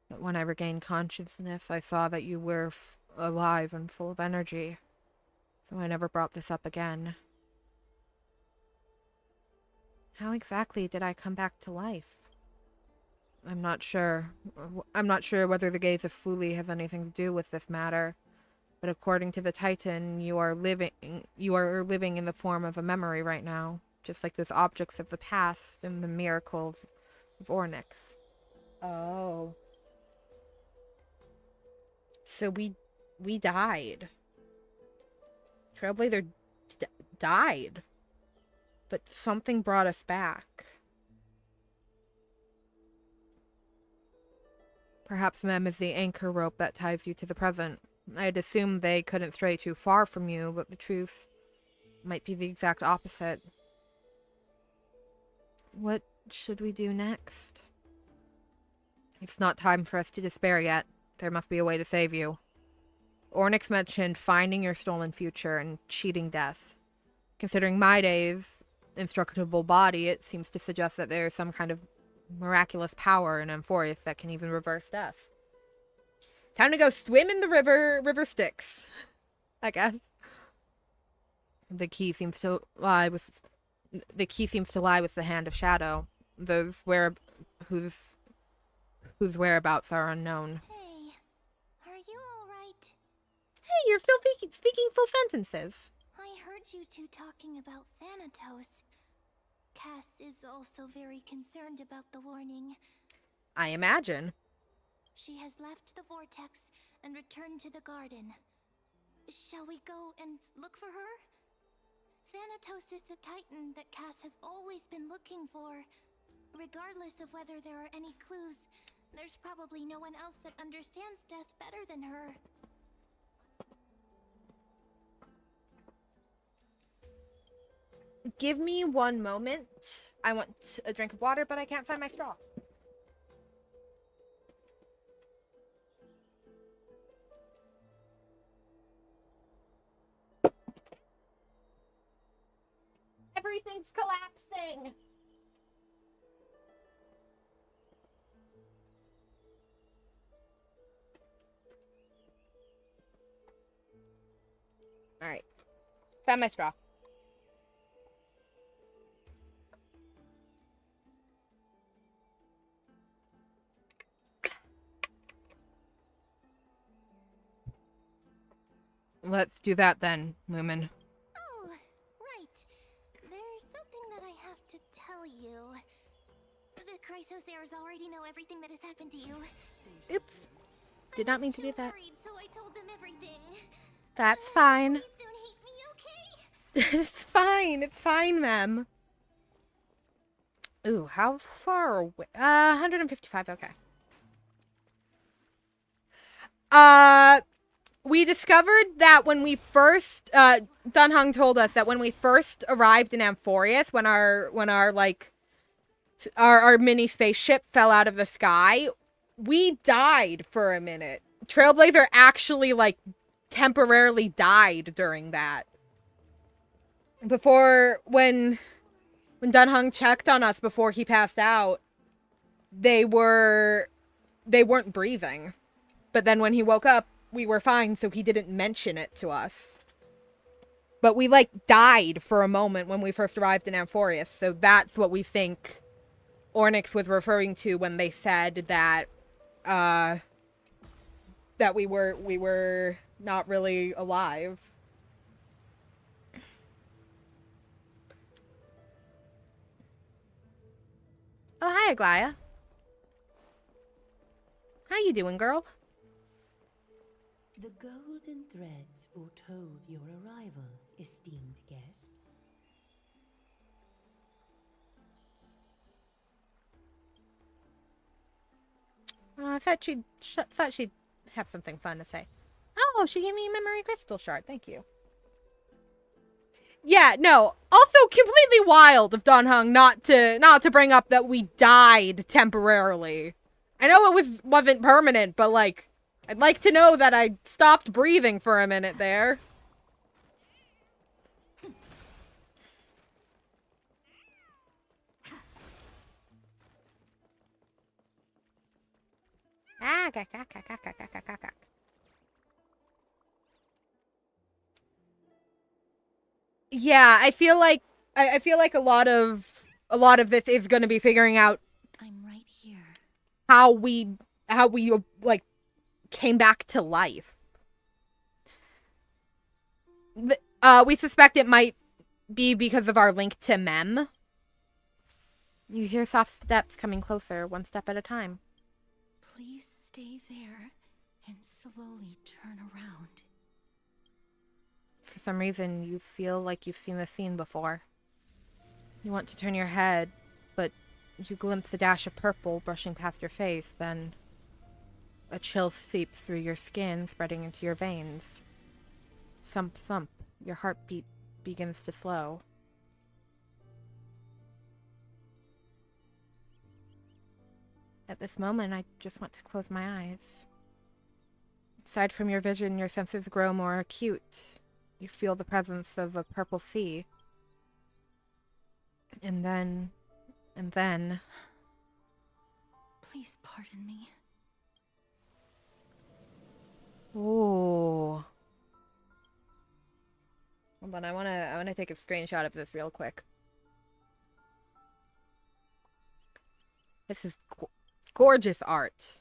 Speaker 4: But when I regained consciousness, I saw that you were alive and full of energy. So I never brought this up again. How exactly did I come back to life? I'm not sure. I'm not sure whether the gaze of Fuli has anything to do with this matter. But according to the Titan, you are living in the form of a memory right now. Just like those objects of the past and the miracles of Ornyx. Oh. So we died. Trailblazer died. but something brought us back. Perhaps Mem is the anchor rope that ties you to the present. I'd assumed they couldn't stray too far from you, but the truth might be the exact opposite. What should we do next? It's not time for us to despair yet. There must be a way to save you. Ornyx mentioned finding your stolen future and cheating death. Considering Maide's indestructible body, it seems to suggest that there is some kind of miraculous power in Amphorius that can even reverse death. Time to go swim in the river Styx, I guess. The key seems to lie with the Hand of Shadow. Those whose whereabouts are unknown.
Speaker 3: Hey, are you alright?
Speaker 4: Hey, you're still speaking full sentences.
Speaker 3: I heard you two talking about Thanatos. Cass is also very concerned about the warning.
Speaker 4: I imagine.
Speaker 3: She has left the vortex and returned to the garden. Shall we go and look for her? Thanatos is the titan that Cass has always been looking for. Regardless of whether there are any clues, there's probably no one else that understands death better than her.
Speaker 4: Give me one moment. I want a drink of water, but I can't find my straw. Everything's collapsing! Alright. Found my straw. Let's do that then, Lumen.
Speaker 3: Oh, right. There's something that I have to tell you. The Chrysosairs already know everything that has happened to you.
Speaker 4: Oops. Did not mean to do that.
Speaker 3: Worried, so I told them everything.
Speaker 4: That's fine.
Speaker 3: Please don't hate me, okay?
Speaker 4: It's fine. It's fine, ma'am. Ooh, how far away? 155, okay. We discovered that when we first, Dunhung told us that when we first arrived in Amphorius, when our mini spaceship fell out of the sky, we died for a minute. Trailblazer actually, temporarily died during that. Before, when Dunhung checked on us before he passed out, they weren't breathing. But then when he woke up, we were fine, so he didn't mention it to us. But we, died for a moment when we first arrived in Amphorius, so that's what we think Ornyx was referring to when they said that, that we were not really alive. Oh, hi, Aglaya. How you doing, girl?
Speaker 2: The golden threads foretold your arrival, esteemed guest.
Speaker 4: I thought she'd have something fun to say. Oh, she gave me a memory crystal shard. Thank you. Yeah, no. Also, completely wild of Dunhung not to bring up that we died temporarily. I know it wasn't permanent, but I'd like to know that I stopped breathing for a minute there. Yeah, I feel like a lot of this is going to be figuring out
Speaker 5: I'm right here.
Speaker 4: how we came back to life. We suspect it might be because of our link to Mem. You hear soft steps coming closer, one step at a time.
Speaker 5: Please stay there and slowly turn around.
Speaker 4: For some reason, you feel like you've seen this scene before. You want to turn your head, but you glimpse a dash of purple brushing past your face, then a chill seeps through your skin, spreading into your veins. Thump, thump. Your heartbeat begins to slow. At this moment, I just want to close my eyes. Aside from your vision, your senses grow more acute. You feel the presence of a purple sea. And then...
Speaker 5: Please pardon me.
Speaker 4: Ooh. Hold on, I wanna take a screenshot of this real quick. This is gorgeous art.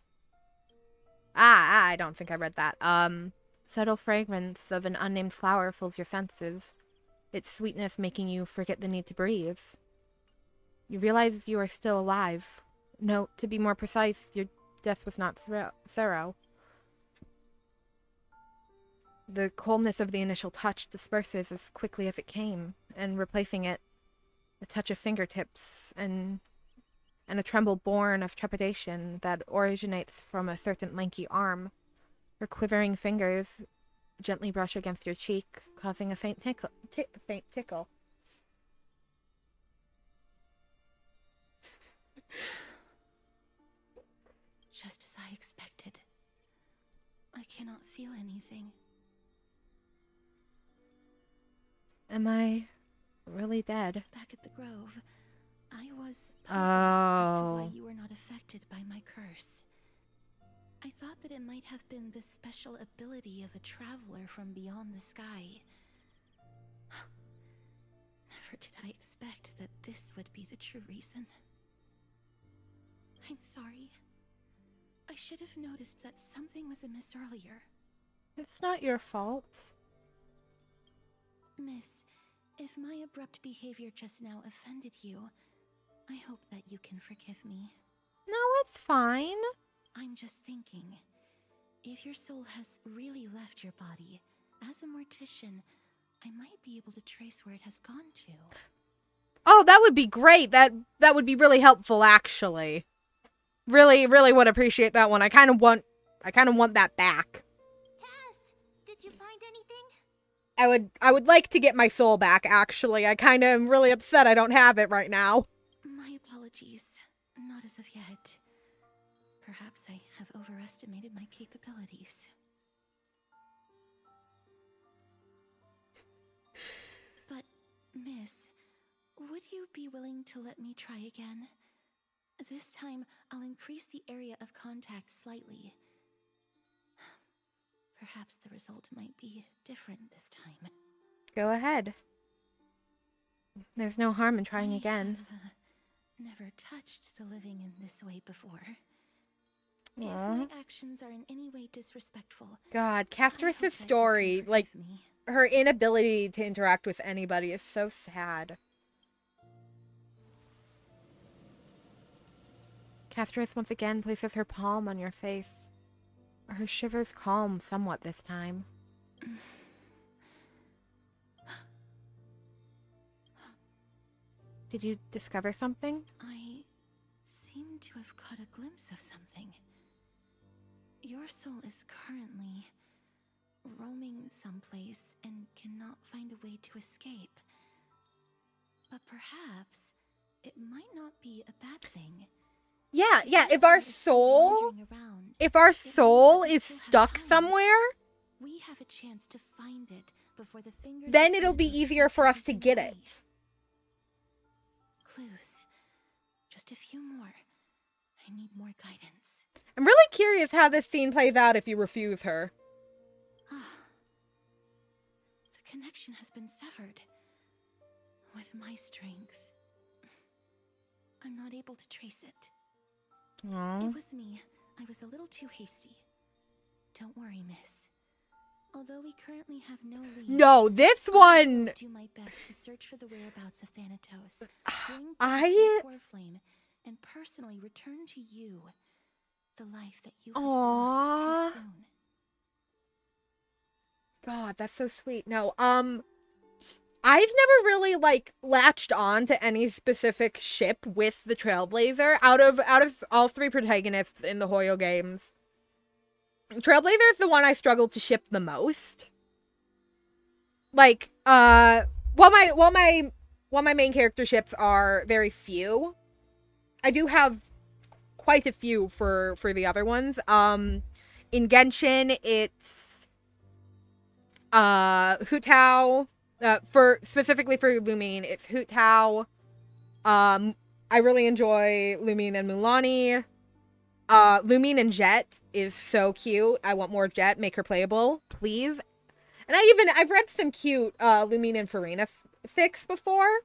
Speaker 4: I don't think I read that. Subtle fragrance of an unnamed flower fills your senses, its sweetness making you forget the need to breathe. You realize you are still alive. No, to be more precise, your death was not thorough. The coldness of the initial touch disperses as quickly as it came, and replacing it, a touch of fingertips and a tremble born of trepidation that originates from a certain lanky arm. Her quivering fingers gently brush against your cheek, causing a faint tickle.
Speaker 5: Just as I expected. I cannot feel anything.
Speaker 4: Am I really dead?
Speaker 5: Back at the Grove, I was puzzled as to why
Speaker 4: Oh.
Speaker 5: you were not affected by my curse. I thought that it might have been the special ability of a traveler from beyond the sky. Never did I expect that this would be the true reason. I'm sorry. I should have noticed that something was amiss earlier.
Speaker 4: It's not your fault.
Speaker 5: Miss, if my abrupt behavior just now offended you, I hope that you can forgive me.
Speaker 4: No, it's fine.
Speaker 5: I'm just thinking, if your soul has really left your body, as a mortician, I might be able to trace where it has gone to.
Speaker 4: Oh, that would be great. That would be really helpful, actually. Really, really would appreciate that one. I kind of want that back.
Speaker 3: Cass, did you find anything?
Speaker 4: I would like to get my soul back, actually. I kind of am really upset I don't have it right now.
Speaker 5: My apologies. Not as of yet. Perhaps I have overestimated my capabilities. But, Miss, would you be willing to let me try again? This time, I'll increase the area of contact slightly. Perhaps the result might be different this time.
Speaker 4: Go ahead. There's no harm in trying again.
Speaker 5: I have, never touched the living in this way before.
Speaker 4: Aww.
Speaker 5: If my actions are in any way disrespectful,
Speaker 4: God,
Speaker 5: I hope
Speaker 4: Castrus's
Speaker 5: that you
Speaker 4: story,
Speaker 5: can
Speaker 4: like,
Speaker 5: forgive me.
Speaker 4: her inability to interact with anybody is so sad. Castrus once again places her palm on your face. Her shivers calm somewhat this time. Did you discover something?
Speaker 5: I seem to have caught a glimpse of something. Your soul is currently roaming someplace and cannot find a way to escape. But perhaps it might not be a bad thing.
Speaker 4: Yeah,
Speaker 5: Your
Speaker 4: if our
Speaker 5: is still
Speaker 4: soul,
Speaker 5: wandering around,
Speaker 4: if our
Speaker 5: it means
Speaker 4: soul
Speaker 5: that we
Speaker 4: is
Speaker 5: still have
Speaker 4: stuck
Speaker 5: time.
Speaker 4: somewhere,
Speaker 5: We have a chance to find it before the fingers
Speaker 4: then
Speaker 5: of
Speaker 4: it'll be
Speaker 5: Thanos
Speaker 4: easier for us
Speaker 5: slip
Speaker 4: to
Speaker 5: into
Speaker 4: get
Speaker 5: place.
Speaker 4: it.
Speaker 5: Clues. Just a few more. I need more guidance.
Speaker 4: I'm really curious how this scene plays out if you refuse her.
Speaker 5: The connection has been severed. With my strength, I'm not able to trace it.
Speaker 4: Aww.
Speaker 5: It was me. I was a little too hasty. Don't worry, miss. Although we currently have no lead,
Speaker 4: No, this
Speaker 5: I
Speaker 4: one,
Speaker 5: will do my best to search for the whereabouts of Thanatos, bring back
Speaker 4: I-
Speaker 5: the core flame, and personally return to you the life that you have lost
Speaker 4: Aww.
Speaker 5: too soon.
Speaker 4: God, that's so sweet. No, I've never really, like, latched on to any specific ship with the Trailblazer out of all three protagonists in the Hoyo games. Trailblazer is the one I struggled to ship the most. Like, while my main character ships are very few, I do have quite a few for the other ones. In Genshin, it's Hu Tao. Specifically for Lumine, it's Hu Tao. I really enjoy Lumine and Mulaney. Lumine and Jet is so cute. I want more Jet. Make her playable, please. And I've read some cute Lumine and Farina fics before.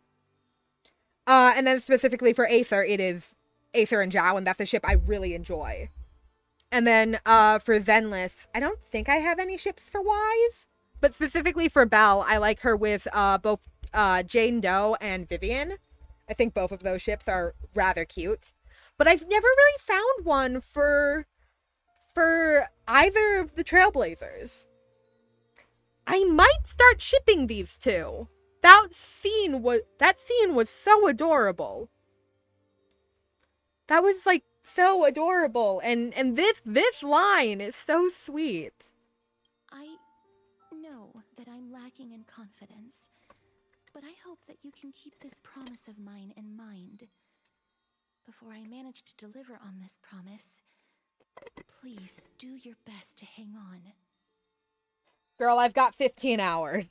Speaker 4: And then specifically for Aether, it is Aether and Zhao, and that's a ship I really enjoy. And then for Zenless, I don't think I have any ships for Wise. But specifically for Belle, I like her with both Jane Doe and Vivian. I think both of those ships are rather cute. But I've never really found one for either of the Trailblazers. I might start shipping these two. That scene was so adorable. That was like so adorable, and this line is so sweet.
Speaker 5: I know that I'm lacking in confidence, but I hope that you can keep this promise of mine in mind. Before I manage to deliver on this promise, please do your best to hang on.
Speaker 4: Girl, I've got 15 hours.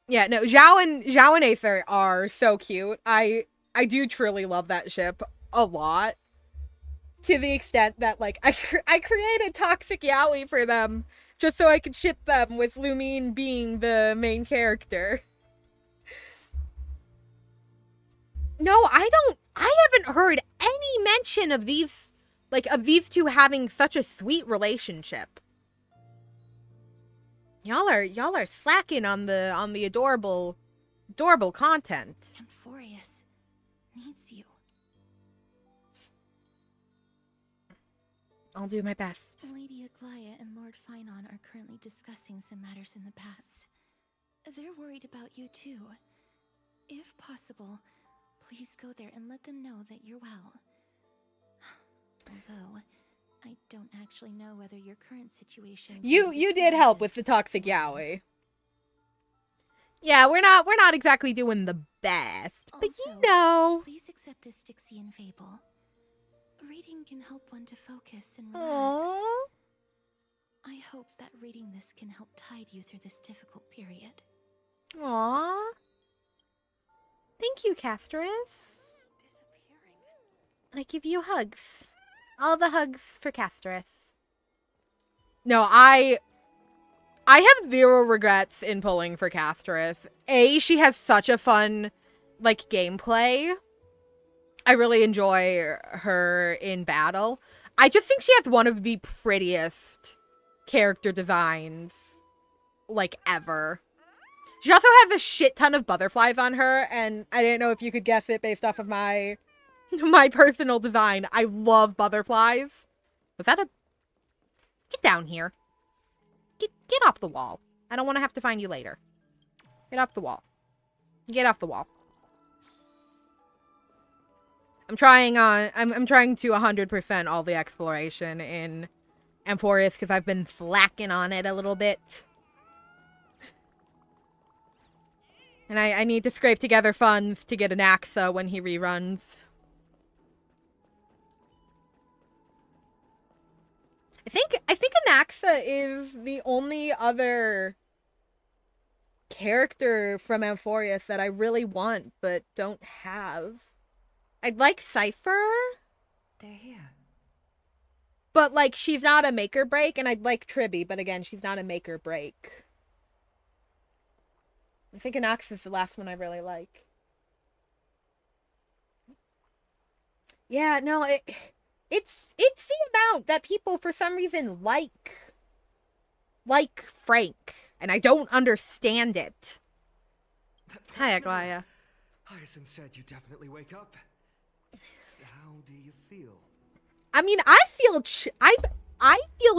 Speaker 4: Yeah, no, Zhao and Aether are so cute. I do truly love that ship a lot. To the extent that, like, I created Toxic Yaoi for them just so I could ship them with Lumine being the main character. No, I haven't heard any mention of these two having such a sweet relationship. Y'all are slacking on the adorable content.
Speaker 5: Amphorius needs you.
Speaker 4: I'll do my best.
Speaker 5: Lady Aglaya and Lord Finon are currently discussing some matters in the paths. They're worried about you too. If possible, please go there and let them know that you're well. Although, I don't actually know whether your current situation...
Speaker 4: You did help with the Toxic Yaoi. Yeah, we're not exactly doing the best, but
Speaker 5: also,
Speaker 4: you know.
Speaker 5: Please accept this Styxian fable. Reading can help one to focus and relax.
Speaker 4: Aww.
Speaker 5: I hope that reading this can help tide you through this difficult period.
Speaker 4: Aww. Thank you, Castris. I give you hugs. All the hugs for Castris. No, I have zero regrets in pulling for Castris. She has such a fun, like, gameplay. I really enjoy her in battle. I just think she has one of the prettiest character designs, like, ever. She also has a shit ton of butterflies on her, and I didn't know if you could guess it based off of my personal design. I love butterflies. Was that a... Get down here. Get off the wall. I don't want to have to find you later. Get off the wall. Get off the wall. I'm trying to 100% all the exploration in Amphorius because I've been slacking on it a little bit. And I need to scrape together funds to get an Axa when he reruns. I think Anaxa is the only other character from Amphorius that I really want but don't have. I'd like Cypher.
Speaker 6: They're here.
Speaker 4: But, like, she's not a make or break, and I'd like Tribby, but again, she's not a make or break. I think Anaxa is the last one I really like. Yeah, no, it's the amount that people for some reason like Frank, and I don't understand it. Hi, Aglaya.
Speaker 8: Hyacinth said you definitely wake up. How do you feel?
Speaker 4: I mean, I feel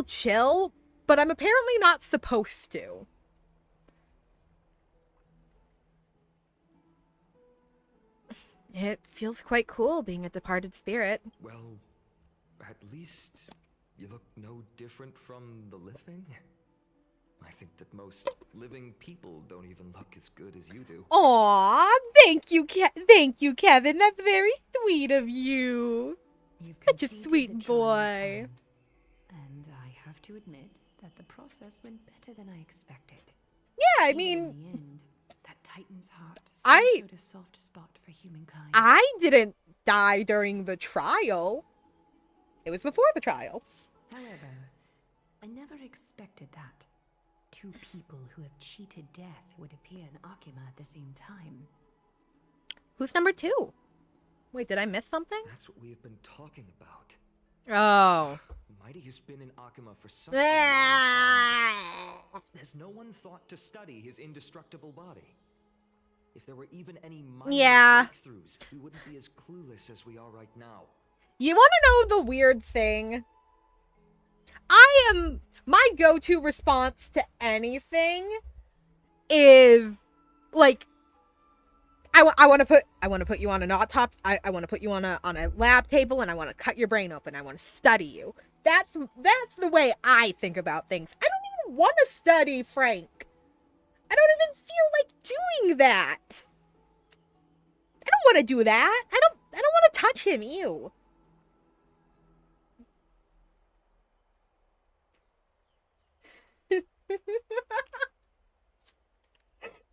Speaker 4: chill, but I'm apparently not supposed to. It feels quite cool being a departed spirit.
Speaker 8: Well, at least you look no different from the living. I think that most living people don't even look as good as you do.
Speaker 4: Aw, thank you, Kevin. That's very sweet of you.
Speaker 2: You've
Speaker 4: Such a
Speaker 2: completed
Speaker 4: sweet
Speaker 2: the trial
Speaker 4: boy.
Speaker 2: time, and I have to admit that the process went better than I expected.
Speaker 4: Yeah, I
Speaker 2: Even
Speaker 4: mean,
Speaker 2: in the end, that Titan's heart
Speaker 4: I-
Speaker 2: still showed a soft spot for humankind.
Speaker 4: I didn't die during the trial. It was before the trial.
Speaker 2: However, I never expected that. Two people who have cheated death would appear in Akima at the same time.
Speaker 4: Who's number 2? Wait, did I miss something?
Speaker 8: That's what we have been talking about.
Speaker 4: Oh.
Speaker 8: Mighty has been in Akima for such a long time.
Speaker 4: Ah.
Speaker 8: Has no one thought to study his indestructible body? If there were even any minor
Speaker 4: Yeah.
Speaker 8: breakthroughs, we wouldn't be as clueless as we are right now.
Speaker 4: You want to know the weird thing? My go-to response to anything is like, I want to put you on an autopsy. I want to put you on a lab table, and I want to cut your brain open. I want to study you. That's the way I think about things. I don't even want to study Frank. I don't even feel like doing that. I don't want to do that. I don't want to touch him. Ew.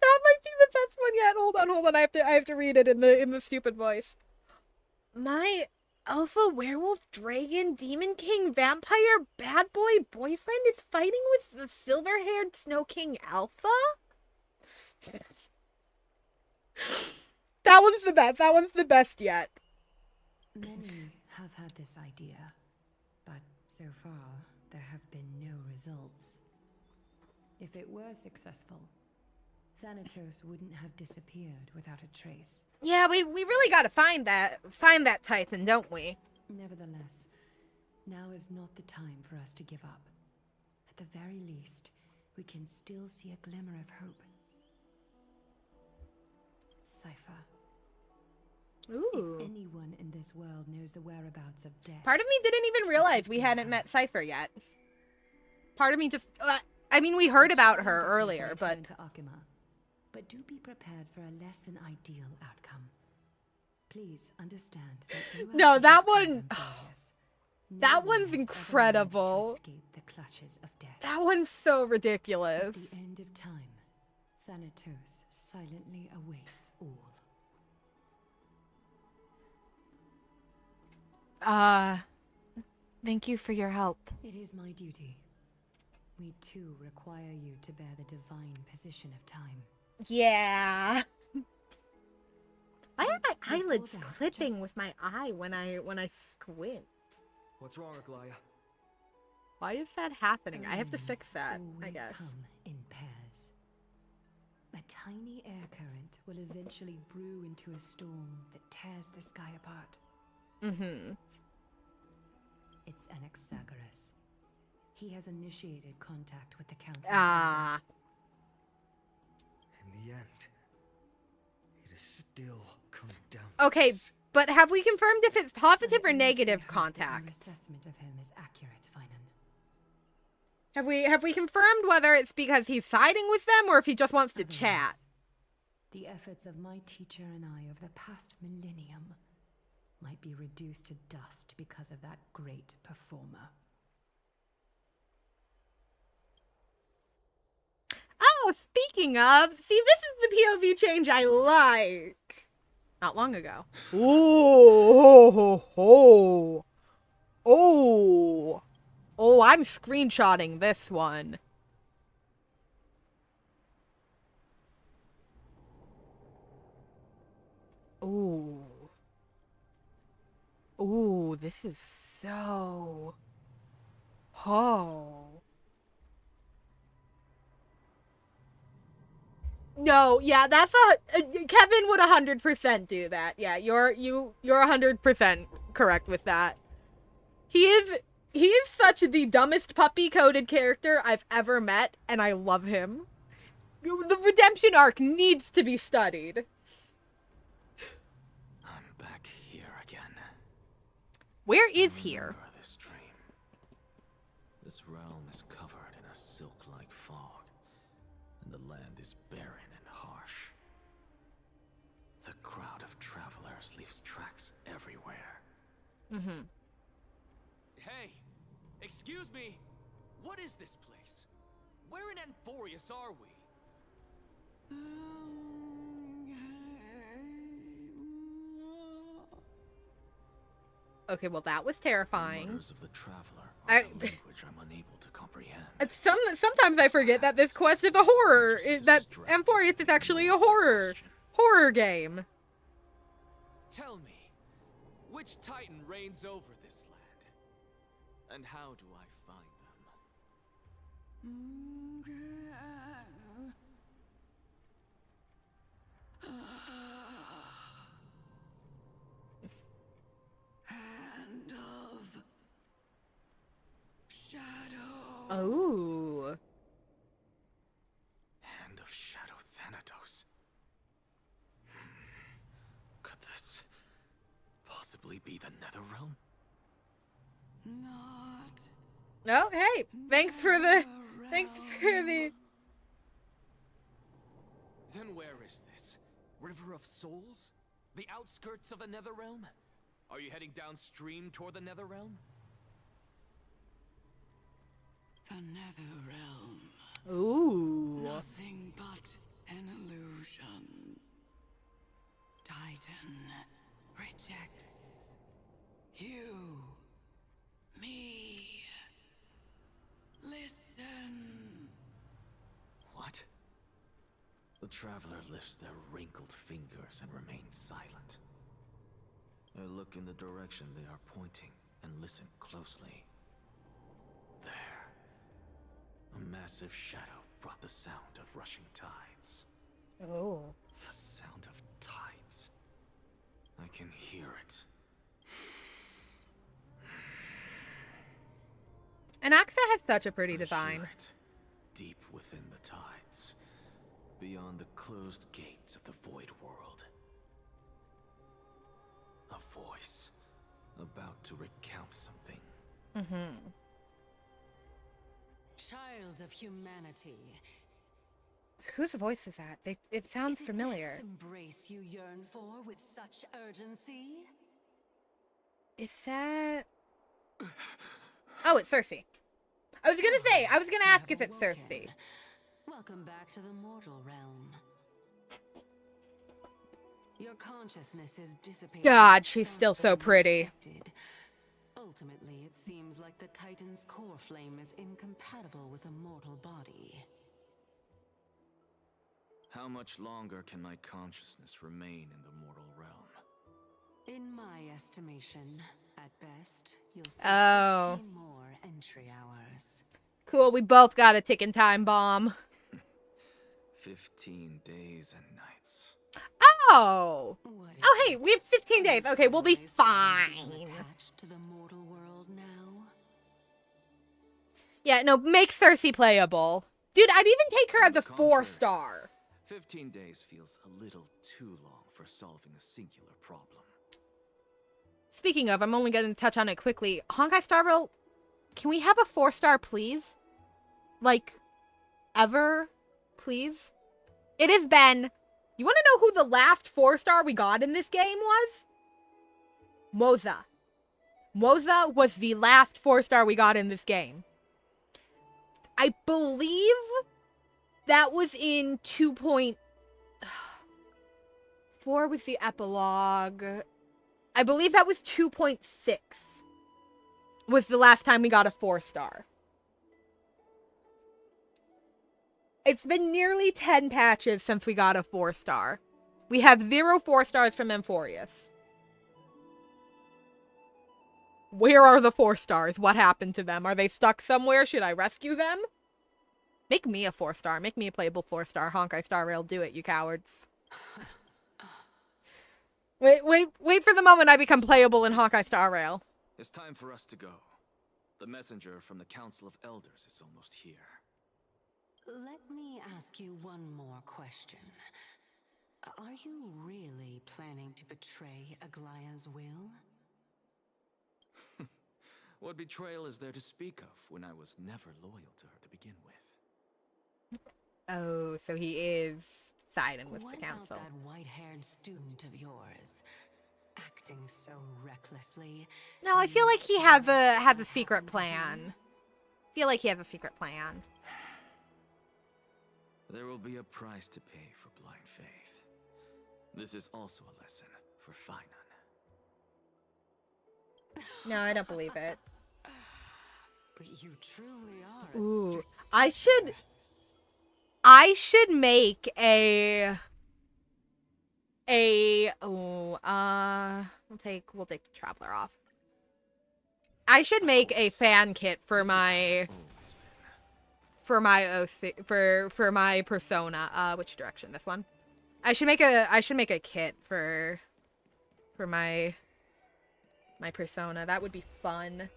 Speaker 4: That might be the best one yet. Hold on. I have to read it in the stupid voice. My alpha werewolf dragon demon king vampire bad boy boyfriend is fighting with the silver-haired snow king alpha? That one's the best. That one's the best yet.
Speaker 2: Many have had this idea, but so far there have been no results. If it were successful, Thanatos wouldn't have disappeared without a trace.
Speaker 4: Yeah, we really gotta find that Titan, don't we?
Speaker 2: Nevertheless, now is not the time for us to give up. At the very least, we can still see a glimmer of hope. Cypher.
Speaker 4: Ooh.
Speaker 2: If anyone in this world knows the whereabouts of death...
Speaker 4: Part of me didn't even realize we hadn't met Cypher yet. Part of me just... I mean, we heard about her earlier, but...
Speaker 2: To Akima, but do be prepared for a less than ideal outcome. Please understand that
Speaker 4: No, that one...
Speaker 2: glorious,
Speaker 4: that
Speaker 2: no one
Speaker 4: one's
Speaker 2: has ever
Speaker 4: incredible.
Speaker 2: managed to escape the clutches of death.
Speaker 4: That one's so ridiculous.
Speaker 2: At the end of time, Thanatos silently awaits all.
Speaker 4: Thank you for your help.
Speaker 2: It is my duty. We too require you to bear the divine position of time.
Speaker 4: Yeah. Why are my
Speaker 2: Before
Speaker 4: eyelids
Speaker 2: that,
Speaker 4: clipping
Speaker 2: just-
Speaker 4: with my eye when I squint?
Speaker 8: What's wrong, Aglaya?
Speaker 4: Why is that happening? I have to
Speaker 2: Omens
Speaker 4: fix that, I
Speaker 2: always
Speaker 4: guess.
Speaker 2: come in pairs. A tiny air current will eventually brew into a storm that tears the sky apart.
Speaker 4: Mm-hmm.
Speaker 2: It's Anaxagoras. He has initiated contact with the Council.
Speaker 4: Ah.
Speaker 8: In the end, it is still coming down.
Speaker 4: Okay,
Speaker 8: to this.
Speaker 4: but have we confirmed if it's positive or
Speaker 2: I earnestly
Speaker 4: negative
Speaker 2: hope that
Speaker 4: contact?
Speaker 2: Your assessment of him is accurate, Finan.
Speaker 4: Have we confirmed whether it's because he's siding with them or if he just wants to
Speaker 2: Otherwise,
Speaker 4: chat?
Speaker 2: The efforts of my teacher and I over the past millennium might be reduced to dust because of that great performer.
Speaker 4: Oh, speaking of, see, this is the POV change I like. Not long ago. Ooh, ho, ho. Oh, oh, I'm screenshotting this one. Ooh. Ooh, this is so... Oh. No, yeah, that's Kevin would 100% do that. Yeah, you're 100% correct with that. He is
Speaker 1: He is such the dumbest puppy-coded character I've ever met, and I love him. The redemption arc needs to be studied.
Speaker 9: I'm back here again.
Speaker 1: Where is here?
Speaker 9: Remember this dream. This realm is covered in a silk-like fog, and the land is barren and harsh. The crowd of travelers leaves tracks everywhere.
Speaker 1: Mm-hmm.
Speaker 10: Hey, excuse me. What is this place? Where in Amphorius are we?
Speaker 1: Okay, well that was terrifying.
Speaker 9: The mutters of the traveler are the language I'm unable to comprehend.
Speaker 1: Sometimes I forget that this quest is a horror. That Amphorius is actually a horror game.
Speaker 10: Tell me, which Titan reigns over this land? And how do I find them?
Speaker 9: Hand of Shadow.
Speaker 1: Oh.
Speaker 9: Hand of Shadow Thanatos. Could this possibly be the Netherrealm? Not.
Speaker 1: Oh, hey. Thanks for the.
Speaker 10: Then where is this? River of Souls? The outskirts of the Netherrealm? Are you heading downstream toward the Netherrealm?
Speaker 9: The Netherrealm.
Speaker 1: Ooh.
Speaker 9: Nothing but an illusion. Titan rejects you. Me. Listen. What? The traveler lifts their wrinkled fingers and remains silent. I look in the direction they are pointing and listen closely. There. A massive shadow brought the sound of rushing tides.
Speaker 1: Oh.
Speaker 9: The sound of tides. I can hear it.
Speaker 1: Anaxa has such a pretty
Speaker 9: I
Speaker 1: design.
Speaker 9: hear it, deep within the tides, beyond the closed gates of the void world. A voice about to recount something.
Speaker 1: Mm-hmm.
Speaker 7: Child of humanity.
Speaker 1: Whose voice is that? It sounds
Speaker 7: Is it
Speaker 1: familiar.
Speaker 7: this embrace you yearn for with such urgency?
Speaker 1: Is that... Oh, it's Cersei. I was gonna ask if it's Cersei.
Speaker 7: Welcome back to the mortal realm. Your consciousness is dissipating.
Speaker 1: God, she's still
Speaker 7: faster
Speaker 1: so
Speaker 7: than
Speaker 1: pretty.
Speaker 7: expected. Ultimately, it seems like the Titan's core flame is incompatible with a mortal body.
Speaker 9: How much longer can my consciousness remain in the mortal realm?
Speaker 7: In my estimation, at best, you'll see 15 more entry hours.
Speaker 1: Cool, we both got a ticking time bomb.
Speaker 9: 15 days and nights.
Speaker 1: Oh! Oh, hey, we have 15 days. Okay, we'll be fine.
Speaker 7: Attached to the mortal world now?
Speaker 1: Yeah, no, make Cersei playable. Dude, I'd even take her as a
Speaker 9: Contrary.
Speaker 1: 4-star.
Speaker 9: 15 days feels a little too long for solving a singular problem.
Speaker 1: Speaking of, I'm only going to touch on it quickly. Honkai Star Rail, can we have a 4-star, please? Like, ever? Please? It has been... You want to know who the last 4-star we got in this game was? Moza. Moza was the last 4-star we got in this game. I believe that was in 2.4 was the epilogue. I believe that was 2.6 was the last time we got a 4-star. It's been nearly 10 patches since we got a 4-star. We have 0 4-stars from Amphorius. Where are the 4-stars? What happened to them? Are they stuck somewhere? Should I rescue them? Make me a 4-star. Make me a playable 4-star. Honkai Star Rail, do it, you cowards. Wait for the moment I become playable in Honkai Star Rail.
Speaker 9: It's time for us to go. The messenger from the Council of Elders is almost here.
Speaker 7: Let me ask you one more question. Are you really planning to betray Aglaya's will?
Speaker 9: What betrayal is there to speak of when I was never loyal to her to begin with?
Speaker 4: Oh, so he is siding with the council.
Speaker 7: What about that white-haired student of yours? Acting so recklessly.
Speaker 4: No, I feel like he has a secret plan. I feel like he has a secret plan.
Speaker 9: There will be a price to pay for blind faith. This is also a lesson for Finan.
Speaker 4: No, I don't believe it.
Speaker 7: You truly are.
Speaker 4: Ooh, I should make we'll take the Traveler off. I should make a fan kit for my persona. Which direction? This one. I should make a kit for my persona. That would be fun.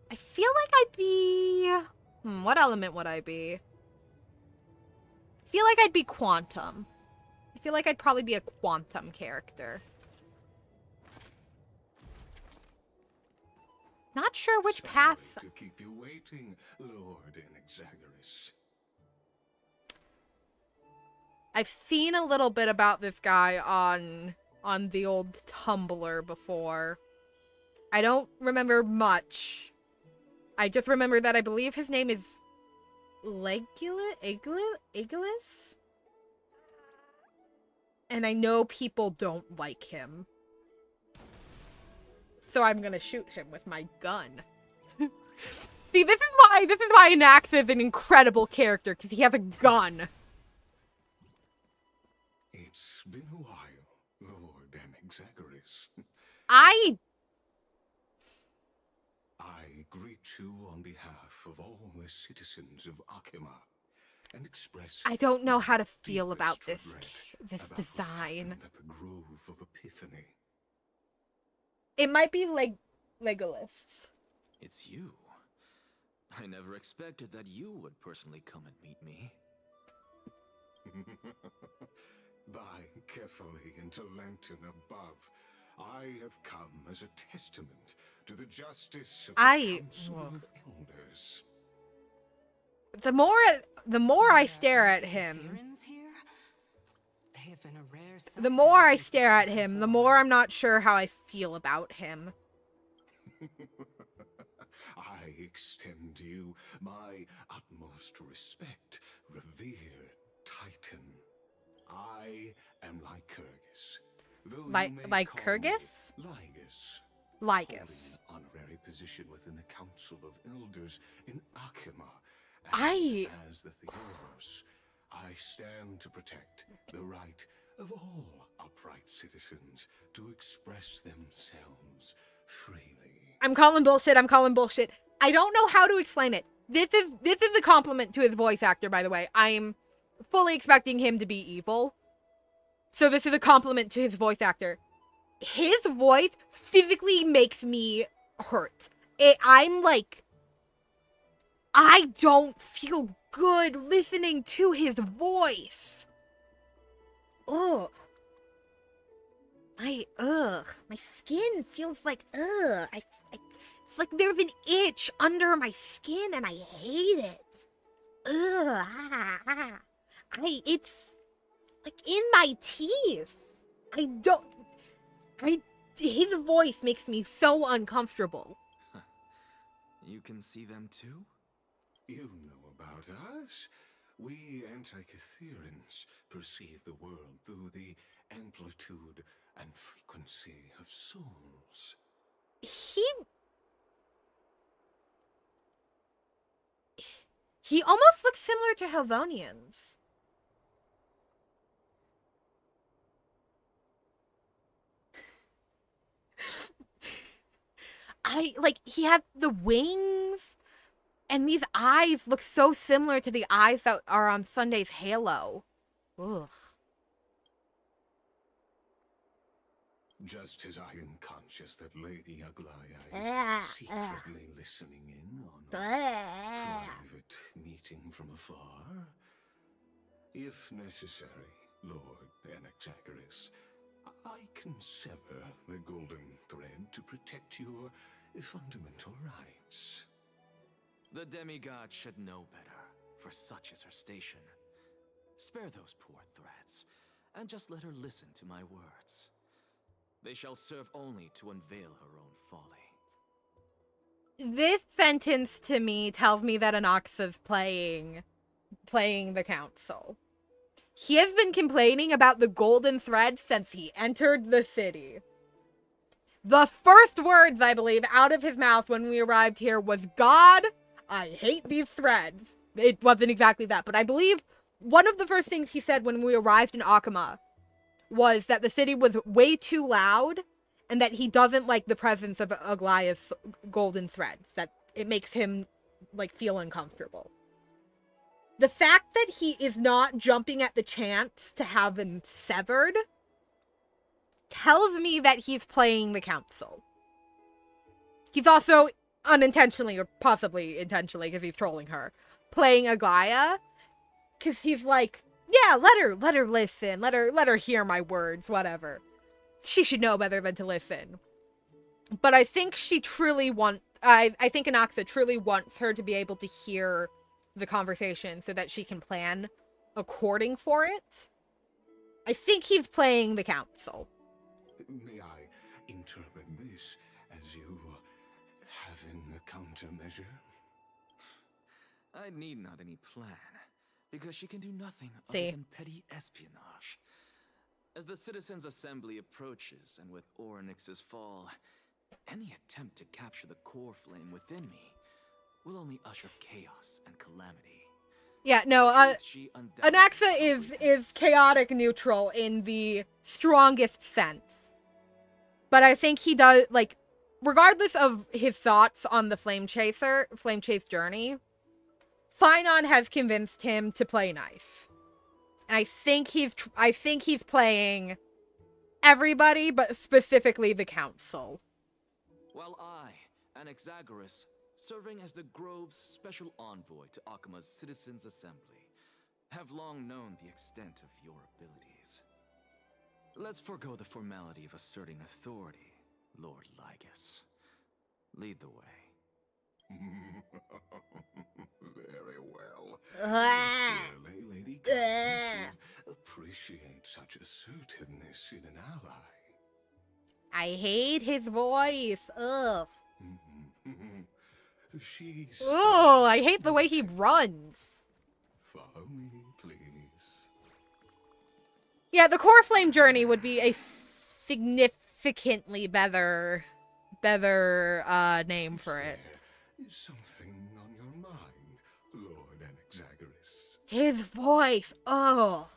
Speaker 4: I feel like I'd be... what element would I be? I feel like I'd be Quantum. I feel like I'd probably be a Quantum character. Not sure which path...
Speaker 11: To keep you waiting, Lord Inexagaris.
Speaker 4: I've seen a little bit about this guy on the old Tumblr before. I don't remember much. I just remember that I believe his name is Legulis? And I know people don't like him. So I'm gonna shoot him with my gun. See, this is why Nax is an incredible character, because he has a gun.
Speaker 11: It's been a while, Lord Inexagaris.
Speaker 4: I
Speaker 11: greet you on behalf of all the citizens of Akima and express...
Speaker 4: I don't know how to feel about this
Speaker 11: about
Speaker 4: design.
Speaker 11: At the Grove of Epiphany.
Speaker 4: It might be Legolas.
Speaker 9: It's you. I never expected that you would personally come and meet me.
Speaker 11: By carefully into Lantern above, I have come as a testament to the justice of the Council of Elders.
Speaker 4: The more I stare at him, the more I stare at him, the more I'm not sure how I feel about him.
Speaker 11: I extend to you my utmost respect, revered Titan. I am Lycurgus.
Speaker 4: Lycurgus? Lygus.
Speaker 11: Honorary position within the Council of Elders in Akima. As the Theoros, I stand to protect the right of all upright citizens to express themselves freely.
Speaker 4: I'm calling bullshit. I don't know how to explain it. This is a compliment to his voice actor, by the way. I'm fully expecting him to be evil. So this is a compliment to his voice actor. His voice physically makes me hurt. I'm like... I don't feel good listening to his voice. Ugh. My skin feels like, it's like there's an itch under my skin and I hate it. It's like in my teeth. His voice makes me so uncomfortable.
Speaker 9: You can see them too?
Speaker 11: You know about us. We Antikytherians perceive the world through the amplitude and frequency of souls.
Speaker 4: He almost looks similar to Helvonians. He has the wings, and these eyes look so similar to the eyes that are on Sunday's Halo. Ugh.
Speaker 11: Just as I am conscious that Lady Aglaya is secretly listening in on a private meeting from afar. If necessary, Lord Anaxagoras, I can sever the golden thread to protect your fundamental rights.
Speaker 10: The demigod should know better, for such is her station. Spare those poor threads, and just let her listen to my words. They shall serve only to unveil her own folly.
Speaker 4: This sentence to me tells me that Anaxa's playing the council. He has been complaining about the golden thread since he entered the city. The first words, I believe, out of his mouth when we arrived here was, "God, I hate these threads." It wasn't exactly that, but I believe one of the first things he said when we arrived in Akama was that the city was way too loud and that he doesn't like the presence of Aglaya's golden threads, that it makes him, like, feel uncomfortable. The fact that he is not jumping at the chance to have them severed tells me that he's playing the council. He's also unintentionally, or possibly intentionally, because he's trolling her, playing Aglaya, because he's like, yeah, let her listen, let her hear my words, whatever. She should know better than to listen. But I think she truly I think Anaxa truly wants her to be able to hear the conversation so that she can plan according for it. I think he's playing the council.
Speaker 11: May I interpret this as you having a countermeasure?
Speaker 10: I need not any plan, because she can do nothing
Speaker 4: See.
Speaker 10: other than petty espionage. As the Citizens' Assembly approaches, and with Orynyx's fall, any attempt to capture the core flame within me will only usher chaos and calamity.
Speaker 4: Yeah, no, Anaxa is chaotic neutral in the strongest sense. But I think he does, like, regardless of his thoughts on the Flame Chase journey, Finon has convinced him to play nice. And I think he's playing everybody, but specifically the council.
Speaker 10: While I, Anaxagoras, serving as the Grove's special envoy to Akama's Citizens' Assembly, have long known the extent of your abilities. Let's forego the formality of asserting authority, Lord Lygus. Lead the way.
Speaker 11: Very well. Surely Lady Catherine should appreciate such assertiveness in an ally.
Speaker 4: I hate his voice. Ugh.
Speaker 11: She's...
Speaker 4: Oh, I hate the way he runs.
Speaker 11: Follow me, please.
Speaker 4: Yeah, the Core Flame journey would be a significantly better name for it.
Speaker 11: Is something on your mind, Lord Anaxagoras?
Speaker 4: His voice, oh.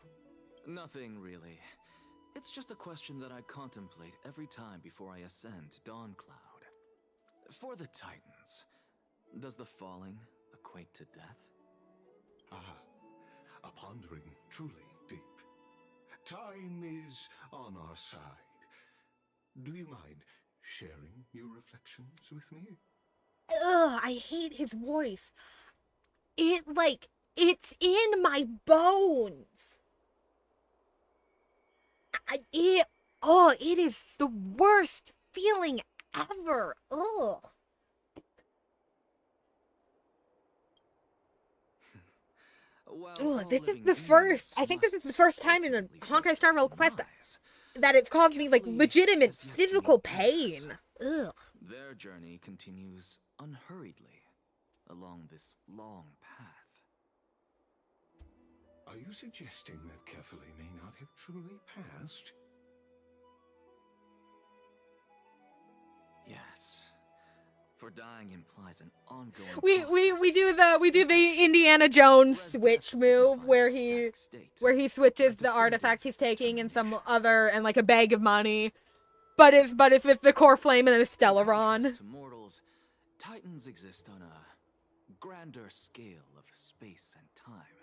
Speaker 10: Nothing really. It's just a question that I contemplate every time before I ascend to Dawncloud. For the Titans, does the falling equate to death?
Speaker 11: A pondering truly deep. Time is on our side. Do you mind sharing your reflections with me?
Speaker 4: Ugh, I hate his voice. It's in my bones. It is the worst feeling ever. Ugh. This is the first. I think this is the first time in a Honkai Star Rail quest that it's caused me, like, legitimate physical pain. Ugh.
Speaker 10: Their journey continues unhurriedly along this long path.
Speaker 11: Are you suggesting that Kefali may not have truly passed?
Speaker 10: Yes. For dying implies an ongoing
Speaker 4: We do the Indiana Jones switch move where he switches the artifact he's taking and some other and like a bag of money, but it's with the core flame and a Stellaron.
Speaker 10: To mortals, Titans exist on a grander scale of space and time,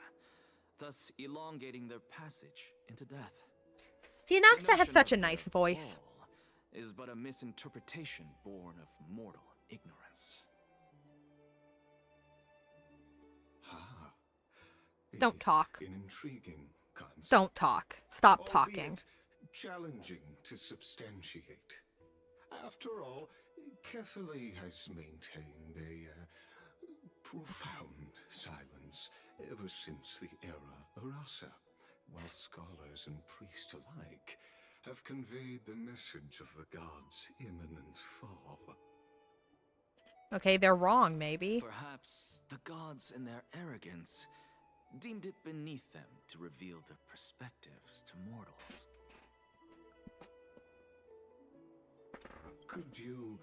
Speaker 10: thus elongating their passage into death.
Speaker 4: Anaxa has such a nice voice.
Speaker 10: is but a misinterpretation born of mortal ignorance.
Speaker 11: Ah.
Speaker 4: Don't talk.
Speaker 11: An intriguing concept.
Speaker 4: Don't talk. Stop
Speaker 11: Albeit
Speaker 4: talking.
Speaker 11: challenging to substantiate. After all, Kefali has maintained a profound silence ever since the era Arasa, while scholars and priests alike have conveyed the message of the gods' imminent fall.
Speaker 4: Okay, they're wrong, maybe.
Speaker 10: Perhaps the gods, in their arrogance, deemed it beneath them to reveal their perspectives to mortals.
Speaker 11: Could you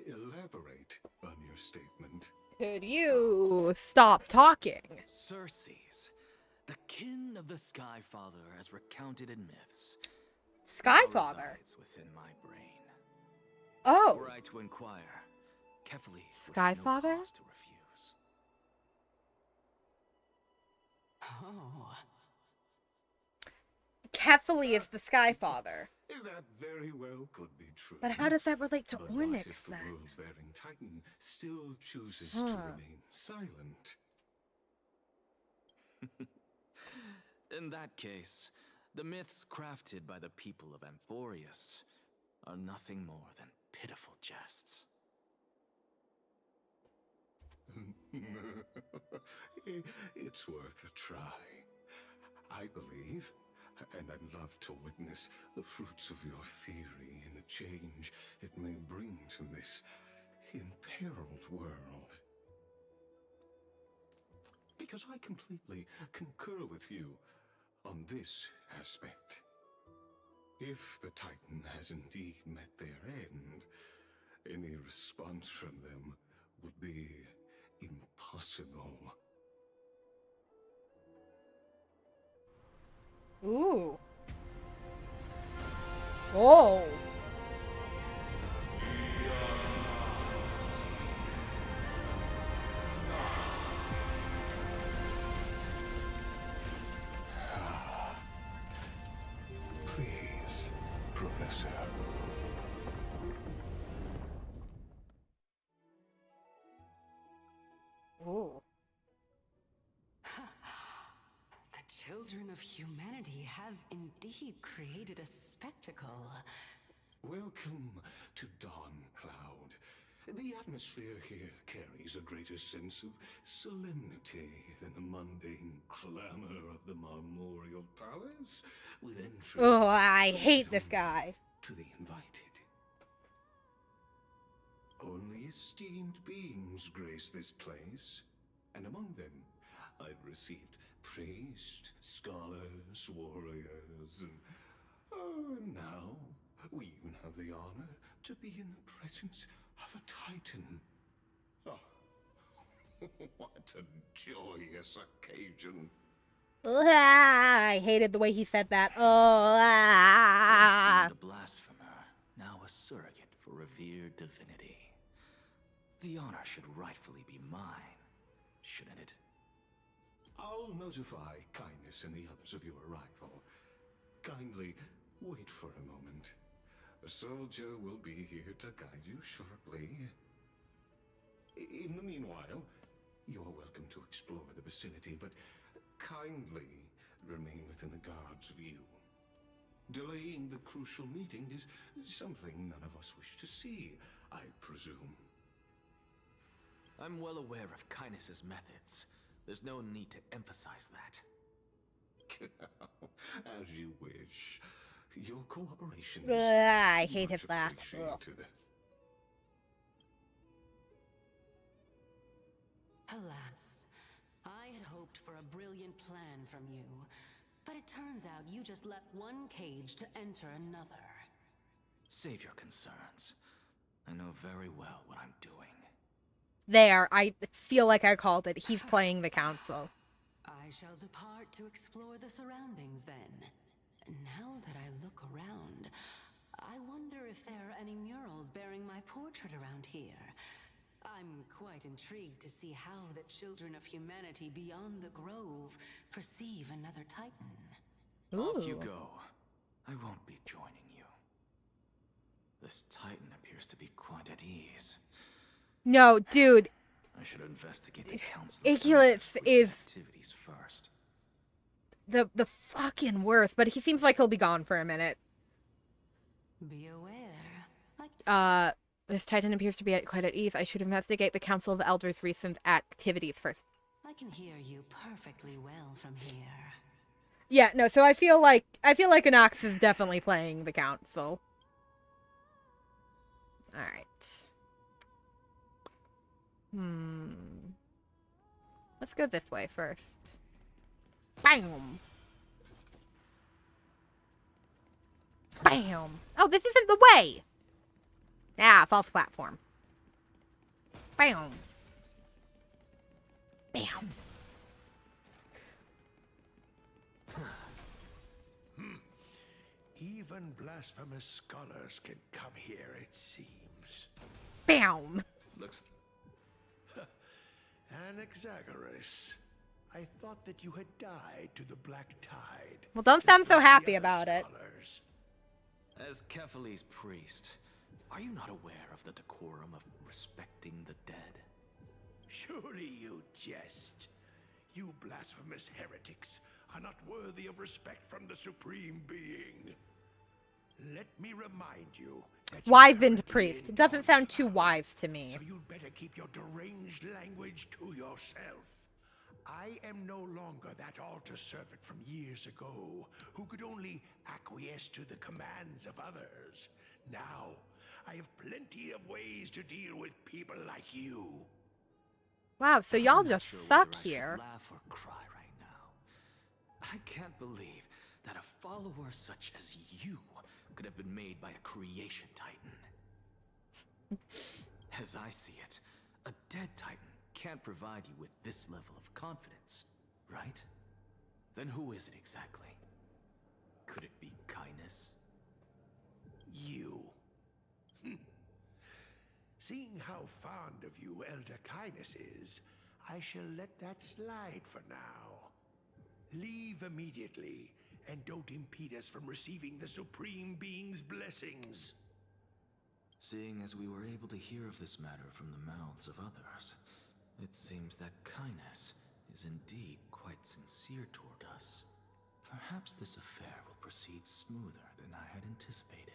Speaker 11: elaborate on your statement?
Speaker 4: Could you stop talking?
Speaker 10: Circes, the kin of the Skyfather as recounted in myths,
Speaker 4: Skyfather?
Speaker 10: resides within my brain.
Speaker 4: Oh.
Speaker 10: Were I to inquire, Kefali would have no
Speaker 4: Skyfather?
Speaker 10: cause to refuse.
Speaker 7: Oh.
Speaker 4: Kefali is the Skyfather.
Speaker 11: That very well could be true.
Speaker 4: But how does that relate to
Speaker 11: But what
Speaker 4: Ornyx
Speaker 11: if the
Speaker 4: then?
Speaker 11: world-bearing Titan still chooses to remain silent?
Speaker 10: In that case, the myths crafted by the people of Amphorius are nothing more than pitiful jests.
Speaker 11: It's worth a try. I believe, and I'd love to witness the fruits of your theory and the change it may bring to this imperiled world. Because I completely concur with you on this aspect. If the Titan has indeed met their end, any response from them would be impossible.
Speaker 4: Ooh. Oh.
Speaker 11: Please, Professor.
Speaker 4: Ooh.
Speaker 7: The children of humanity have indeed created a spectacle.
Speaker 11: Welcome to Dawn Cloud. The atmosphere here carries a greater sense of solemnity than the mundane clamor of the Marmorial Palace, with entry
Speaker 4: Oh, I hate this guy.
Speaker 11: to the invited. Only esteemed beings grace this place, and among them I've received priests, scholars, warriors, and now we even have the honor to be in the presence of a Titan. Oh, what a joyous occasion.
Speaker 4: I hated the way he said that.
Speaker 10: Once deemed a blasphemer, now a surrogate for revered divinity. The honor should rightfully be mine, shouldn't it?
Speaker 11: I'll notify Kindness and the others of your arrival. Kindly wait for a moment. A soldier will be here to guide you shortly. In the meanwhile, you are welcome to explore the vicinity, but kindly remain within the guard's view. Delaying the crucial meeting is something none of us wish to see, I presume.
Speaker 10: I'm well aware of Kindness's methods. There's no need to emphasize that.
Speaker 11: As you wish. Your cooperation is
Speaker 4: I hate
Speaker 11: much
Speaker 4: his laugh.
Speaker 11: appreciated.
Speaker 7: Alas, I had hoped for a brilliant plan from you, but it turns out you just left one cage to enter another.
Speaker 10: Save your concerns. I know very well what I'm doing.
Speaker 4: There, I feel like I called it. He's playing the council.
Speaker 7: I shall depart to explore the surroundings then. Now that I look around, I wonder if there are any murals bearing my portrait around here. I'm quite intrigued to see how the children of humanity beyond the grove perceive another Titan.
Speaker 10: Off you go. I won't be joining you.
Speaker 9: This Titan appears to be quite at ease.
Speaker 4: No, dude.
Speaker 9: I should investigate the council.
Speaker 4: Iculus is
Speaker 9: activities first.
Speaker 4: the fucking worst, but he seems like he'll be gone for a minute.
Speaker 7: Be aware.
Speaker 4: This Titan appears to be quite at ease. I should investigate the Council of Elders' recent activities first.
Speaker 7: I can hear you perfectly well from here.
Speaker 4: Yeah, no, so I feel like Anox is definitely playing the council. Alright. Let's go this way first. Bam! Bam! Oh, this isn't the way! Ah, false platform. Bam! Bam!
Speaker 11: Even blasphemous scholars can come here, it seems.
Speaker 4: Bam!
Speaker 9: Looks...
Speaker 11: Anaxagoras, I thought that you had died to the Black Tide.
Speaker 4: Well, don't sound so happy about it.
Speaker 9: As Kephales's priest, are you not aware of the decorum of respecting the dead?
Speaker 11: Surely you jest. You blasphemous heretics are not worthy of respect from the Supreme Being. Let me remind you that
Speaker 4: Wizened priest. It doesn't sound too wise to me.
Speaker 11: So you'd better keep your deranged language to yourself. I am no longer that altar servant from years ago who could only acquiesce to the commands of others. Now, I have plenty of ways to deal with people like you.
Speaker 4: Wow, so y'all just suck here.
Speaker 9: Laugh or cry right now. I can't believe that a follower such as you could have been made by a creation titan. As I see it, a dead titan can't provide you with this level of confidence, right? Then who is it exactly? Could it be kindness?
Speaker 11: You. Seeing how fond of you Elder Kindness is, I shall let that slide for now. Leave immediately, and don't impede us from receiving the Supreme Being's blessings.
Speaker 9: Seeing as we were able to hear of this matter from the mouths of others, it seems that kindness is indeed quite sincere toward us. Perhaps this affair will proceed smoother than I had anticipated.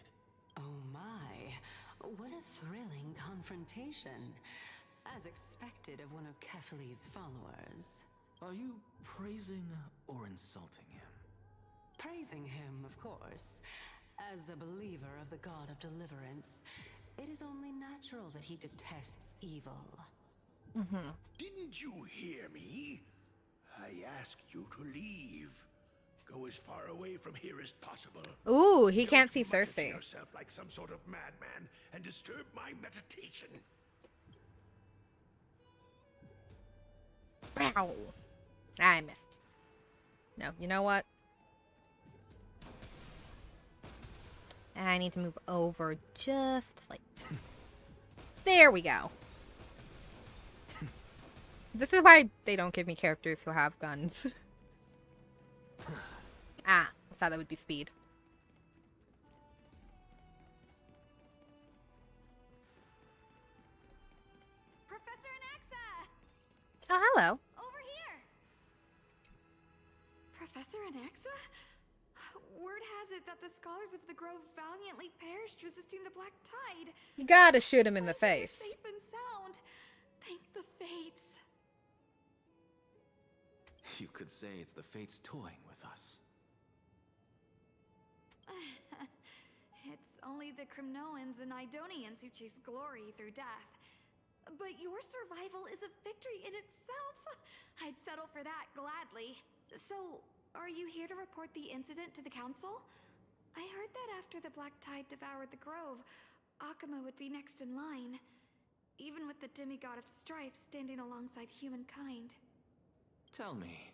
Speaker 7: Oh my, what a thrilling confrontation. As expected of one of Kephales's followers.
Speaker 9: Are you praising or insulting him?
Speaker 7: Praising him, of course. As a believer of the God of Deliverance, it is only natural that he detests evil.
Speaker 11: Didn't you hear me? I asked you to leave. Go as far away from here as possible.
Speaker 4: Ooh, he can't see
Speaker 11: Don't mutter to
Speaker 4: Cersei.
Speaker 11: yourself like some sort of madman and disturb my meditation.
Speaker 4: Bow. I missed. No, you know what? I need to move over just like... There we go. This is why they don't give me characters who have guns. I thought that would be speed.
Speaker 3: Professor Anaxa!
Speaker 4: Oh, hello.
Speaker 3: Over here! Professor Anaxa? Word has it that the scholars of the Grove valiantly perished resisting the Black Tide.
Speaker 4: You gotta shoot him in the
Speaker 3: Glad you were
Speaker 4: face.
Speaker 3: Safe and sound. Thank the fates.
Speaker 9: You could say it's the fates toying with us.
Speaker 3: It's only the Cremnoans and Idonians who chase glory through death. But your survival is a victory in itself. I'd settle for that gladly. So, are you here to report the incident to the council? I heard that after the Black Tide devoured the Grove, Akuma would be next in line, even with the demigod of strife standing alongside humankind.
Speaker 9: Tell me,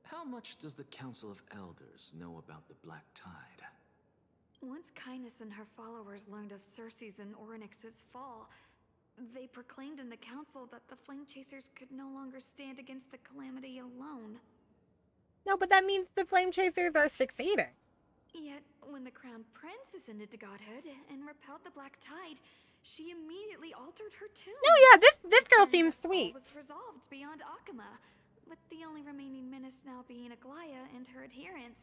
Speaker 9: how much does the Council of Elders know about the Black Tide?
Speaker 3: Once Kindness and her followers learned of Cersei's and Orynyx's fall, they proclaimed in the council that the Flame Chasers could no longer stand against the calamity alone.
Speaker 4: No, but that means the Flame Chasers are succeeding.
Speaker 12: Yet, when the crown prince ascended to godhood and repelled the Black Tide, she immediately altered her tune.
Speaker 4: No, yeah, this girl seems sweet.
Speaker 12: All was resolved beyond Akuma, with the only remaining menace now being Aglaya and her adherents.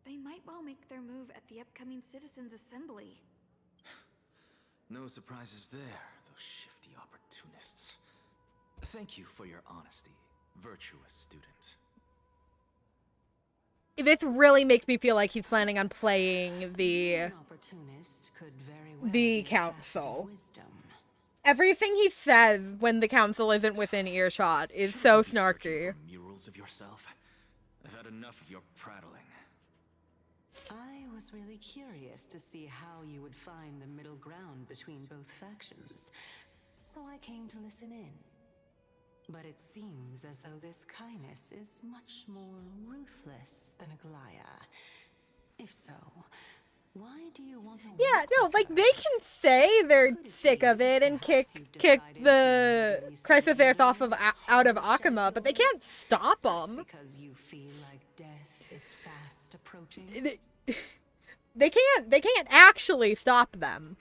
Speaker 12: They might well make their move at the upcoming Citizens' Assembly.
Speaker 10: No surprises there, those shifty opportunists. Thank you for your honesty, virtuous student.
Speaker 4: This really makes me feel like he's planning on playing the council. Everything he says when the council isn't within earshot is so snarky.
Speaker 10: Murals of yourself. I've had enough of your prattling.
Speaker 7: I was really curious to see how you would find the middle ground between both factions, so I came to listen in. But it seems as though this kindness is much more ruthless than Aglaya. If so, why do you want to...
Speaker 4: Yeah, no, like, they can say they're sick of it and kick the Crisis Earth out of Akuma, but they can't stop them.
Speaker 7: Because you feel like death is fast approaching?
Speaker 4: They can't actually stop them.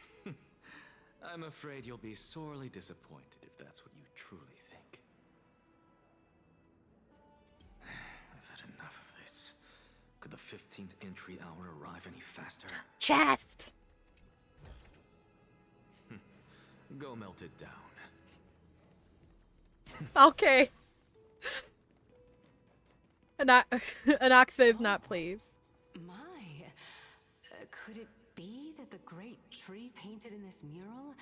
Speaker 10: I'm afraid you'll be sorely disappointed if that's what you truly think. I've had enough of this. Could the 15th entry hour arrive any faster?
Speaker 4: Chest!
Speaker 10: Go melt it down.
Speaker 4: Okay. Anaxa is not pleased.
Speaker 7: Could it be that the great tree painted in this mural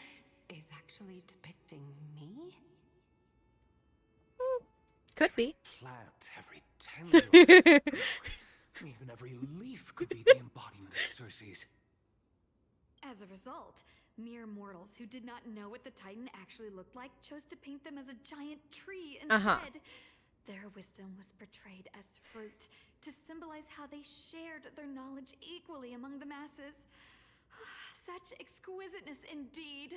Speaker 7: is actually depicting me?
Speaker 4: Could be.
Speaker 11: Plant, every tendril, even every leaf could be the embodiment of Circe's.
Speaker 12: As a result, mere mortals who did not know what the Titan actually looked like chose to paint them as a giant tree instead. Their wisdom was portrayed as fruit, to symbolize how they shared their knowledge equally among the masses. Such exquisiteness indeed.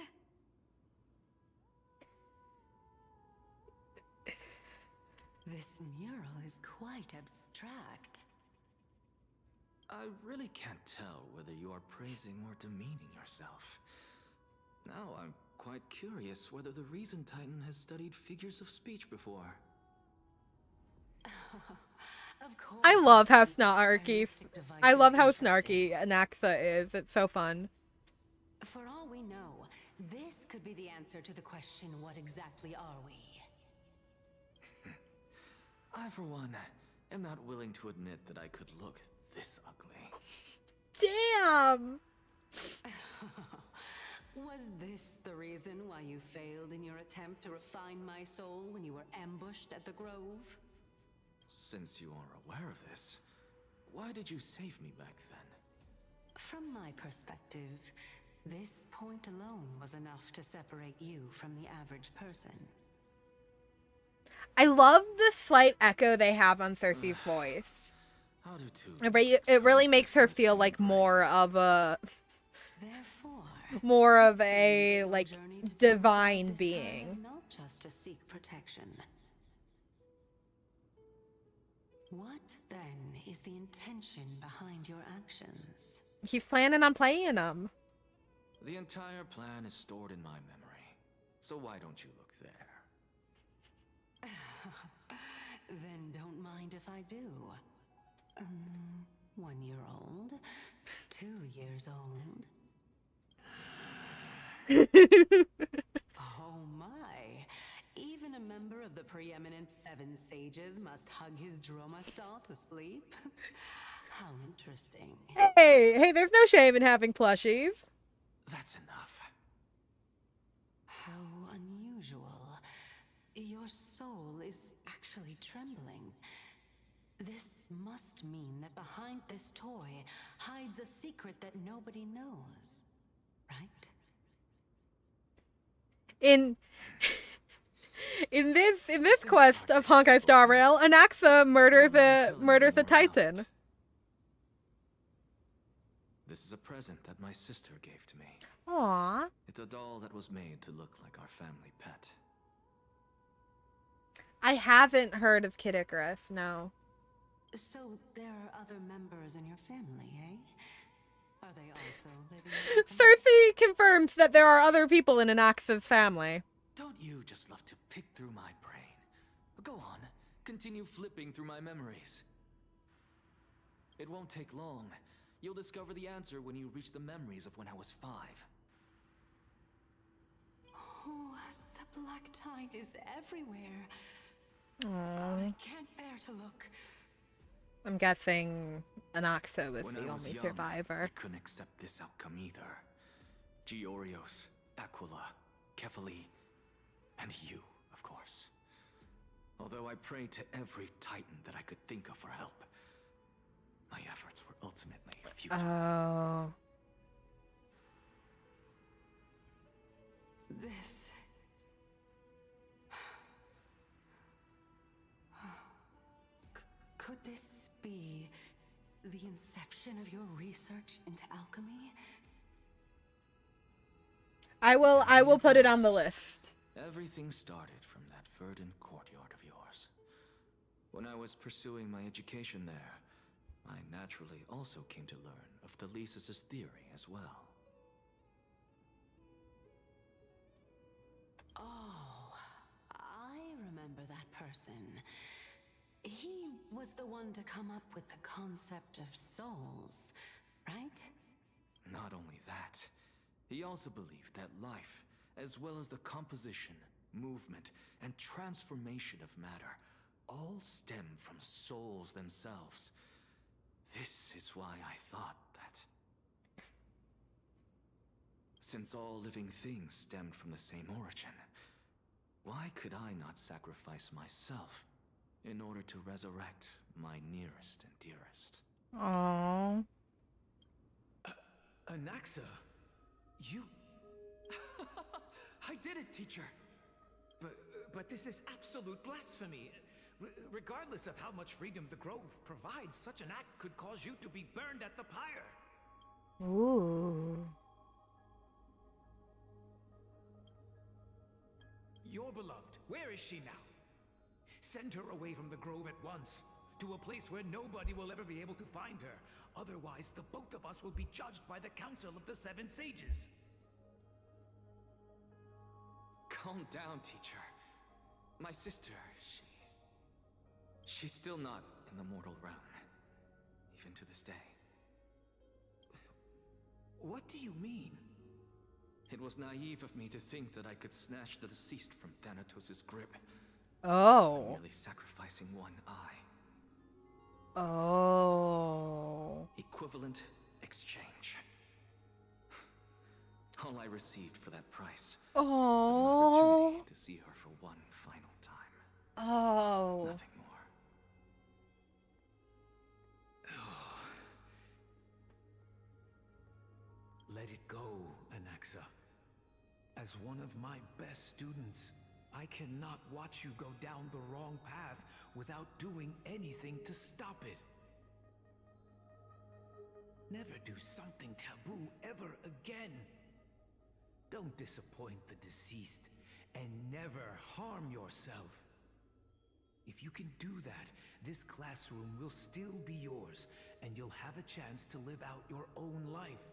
Speaker 7: This mural is quite abstract.
Speaker 10: I really can't tell whether you are praising or demeaning yourself. Now I'm quite curious whether the Reason Titan has studied figures of speech before.
Speaker 4: I love how snarky Anaxa is. It's so fun.
Speaker 7: For all we know, this could be the answer to the question, what exactly are we?
Speaker 10: I, for one, am not willing to admit that I could look this ugly.
Speaker 4: Damn!
Speaker 7: Was this the reason why you failed in your attempt to refine my soul when you were ambushed at the Grove?
Speaker 10: Since you are aware of this, why did you save me back then?
Speaker 7: From my perspective, this point alone was enough to separate you from the average person.
Speaker 4: I love the slight echo they have on Cersei's voice. It really makes her feel like more of a like divine being.
Speaker 7: Not just to seek protection. What then is the intention behind your actions?
Speaker 4: He's planning on playing them.
Speaker 10: The entire plan is stored in my memory, so why don't you look there?
Speaker 7: Then don't mind if I do. 1 year old, 2 years old. Oh my! Even a member of the preeminent 7 sages must hug his droma stall to sleep? How interesting.
Speaker 4: Hey, there's no shame in having plushies.
Speaker 10: That's enough.
Speaker 7: How unusual. Your soul is actually trembling. This must mean that behind this toy hides a secret that nobody knows, right?
Speaker 4: In this quest of Honkai Star Rail, Anaxa murders a Titan.
Speaker 10: This is a present that my sister gave to me.
Speaker 4: Aww.
Speaker 10: It's a doll that was made to look like our family pet.
Speaker 4: I haven't heard of Kid Icarus, no.
Speaker 7: So there are other members in your family, eh? Are they also living in
Speaker 4: Cersei confirms that there are other people in Anaxa's family.
Speaker 10: Don't you just love to pick through my brain? Go on, continue flipping through my memories. It won't take long. You'll discover the answer when you reach the memories of when I was 5.
Speaker 7: Oh, the black tide is everywhere.
Speaker 4: Aww.
Speaker 7: I can't bear to look.
Speaker 4: I'm guessing Anaxa was
Speaker 10: When
Speaker 4: the
Speaker 10: I was
Speaker 4: only
Speaker 10: young,
Speaker 4: survivor.
Speaker 10: I couldn't accept this outcome either. Giorios, Aquila, Kefali, and you, of course. Although I prayed to every titan that I could think of for help, my efforts were ultimately futile.
Speaker 4: Oh.
Speaker 7: This... Could this be the inception of your research into alchemy?
Speaker 4: I will put it on the list.
Speaker 10: Everything started from that verdant courtyard of yours. When I was pursuing my education there, I naturally also came to learn of the Thesis' theory as well.
Speaker 7: Oh, I remember that person. He was the one to come up with the concept of souls, right?
Speaker 10: Not only that, he also believed that life, as well as the composition, movement, and transformation of matter, all stem from souls themselves. This is why I thought that, since all living things stemmed from the same origin, why could I not sacrifice myself in order to resurrect my nearest and dearest?
Speaker 4: Aww.
Speaker 9: Anaxa, you...
Speaker 10: I did it, teacher!
Speaker 9: But this is absolute blasphemy. Regardless of how much freedom the Grove provides, such an act could cause you to be burned at the pyre.
Speaker 4: Ooh.
Speaker 9: Your beloved, where is she now? Send her away from the Grove at once, to a place where nobody will ever be able to find her. Otherwise, the both of us will be judged by the Council of the Seven Sages.
Speaker 10: Calm down, teacher. My sister, she's still not in the mortal realm, even to this day.
Speaker 9: What do you mean?
Speaker 10: It was naive of me to think that I could snatch the deceased from Thanatos' grip.
Speaker 4: Oh.
Speaker 10: By merely sacrificing one eye.
Speaker 4: Oh.
Speaker 10: Equivalent exchange. All I received for that price was an opportunity to see her for one final time.
Speaker 4: Oh.
Speaker 10: Nothing more.
Speaker 9: Let it go, Anaxa. As one of my best students, I cannot watch you go down the wrong path without doing anything to stop it. Never do something taboo ever again. Don't disappoint the deceased, and never harm yourself. If you can do that, this classroom will still be yours, and you'll have a chance to live out your own life.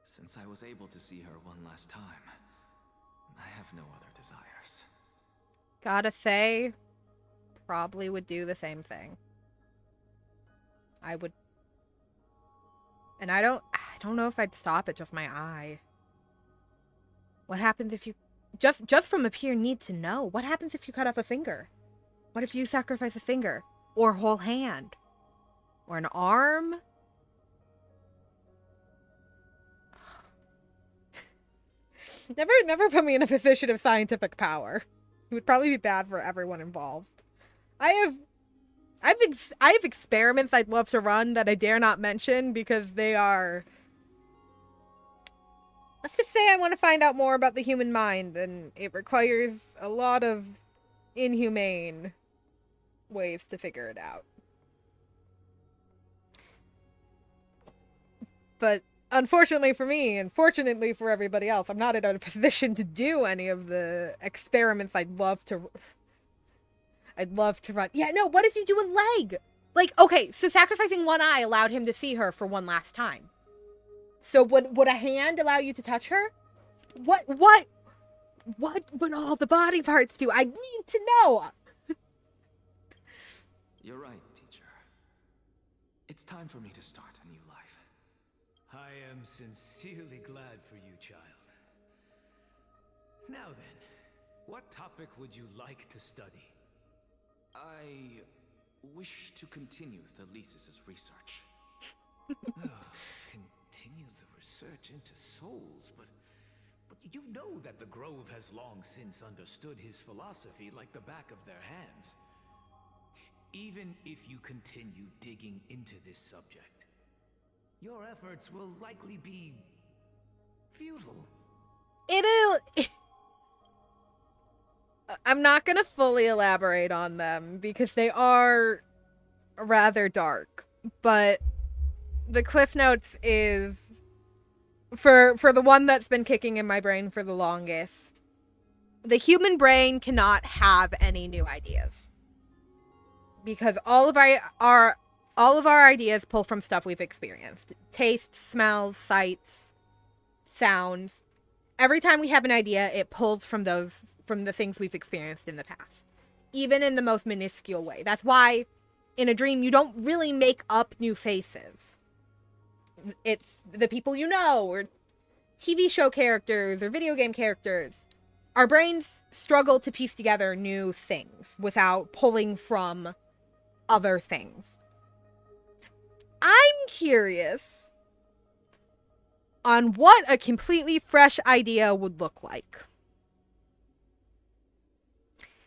Speaker 10: Since I was able to see her one last time, I have no other desires.
Speaker 4: Gotta say, probably would do the same thing. I would. And I don't know if I'd stop at just my eye. What happens if you... Just from the pure need to know. What happens if you cut off a finger? What if you sacrifice a finger? Or a whole hand? Or an arm? Never put me in a position of scientific power. It would probably be bad for everyone involved. I have experiments I'd love to run that I dare not mention because they are... Let's just say I want to find out more about the human mind, and it requires a lot of inhumane ways to figure it out. But unfortunately for me, and fortunately for everybody else, I'm not in a position to do any of the experiments I'd love to I'd love to run. Yeah, no, what if you do a leg? Like, okay, so sacrificing one eye allowed him to see her for one last time. So would a hand allow you to touch her? What would all the body parts do? I need to know.
Speaker 10: You're right, teacher. It's time for me to start a new life.
Speaker 13: I am sincerely glad for you, child. Now then, what topic would you like to study?
Speaker 10: I wish to continue Thalesis' research.
Speaker 13: Continue the research into souls, but you know that the Grove has long since understood his philosophy like the back of their hands. Even if you continue digging into this subject, your efforts will likely be futile.
Speaker 4: I'm not going to fully elaborate on them because they are rather dark, but the Cliff Notes is, for the one that's been kicking in my brain for the longest, the human brain cannot have any new ideas. Because all of our ideas pull from stuff we've experienced. Tastes, smells, sights, sounds. Every time we have an idea, it pulls from the things we've experienced in the past. Even in the most minuscule way. That's why in a dream you don't really make up new faces. It's the people you know, or TV show characters, or video game characters. Our brains struggle to piece together new things without pulling from other things. I'm curious on what a completely fresh idea would look like.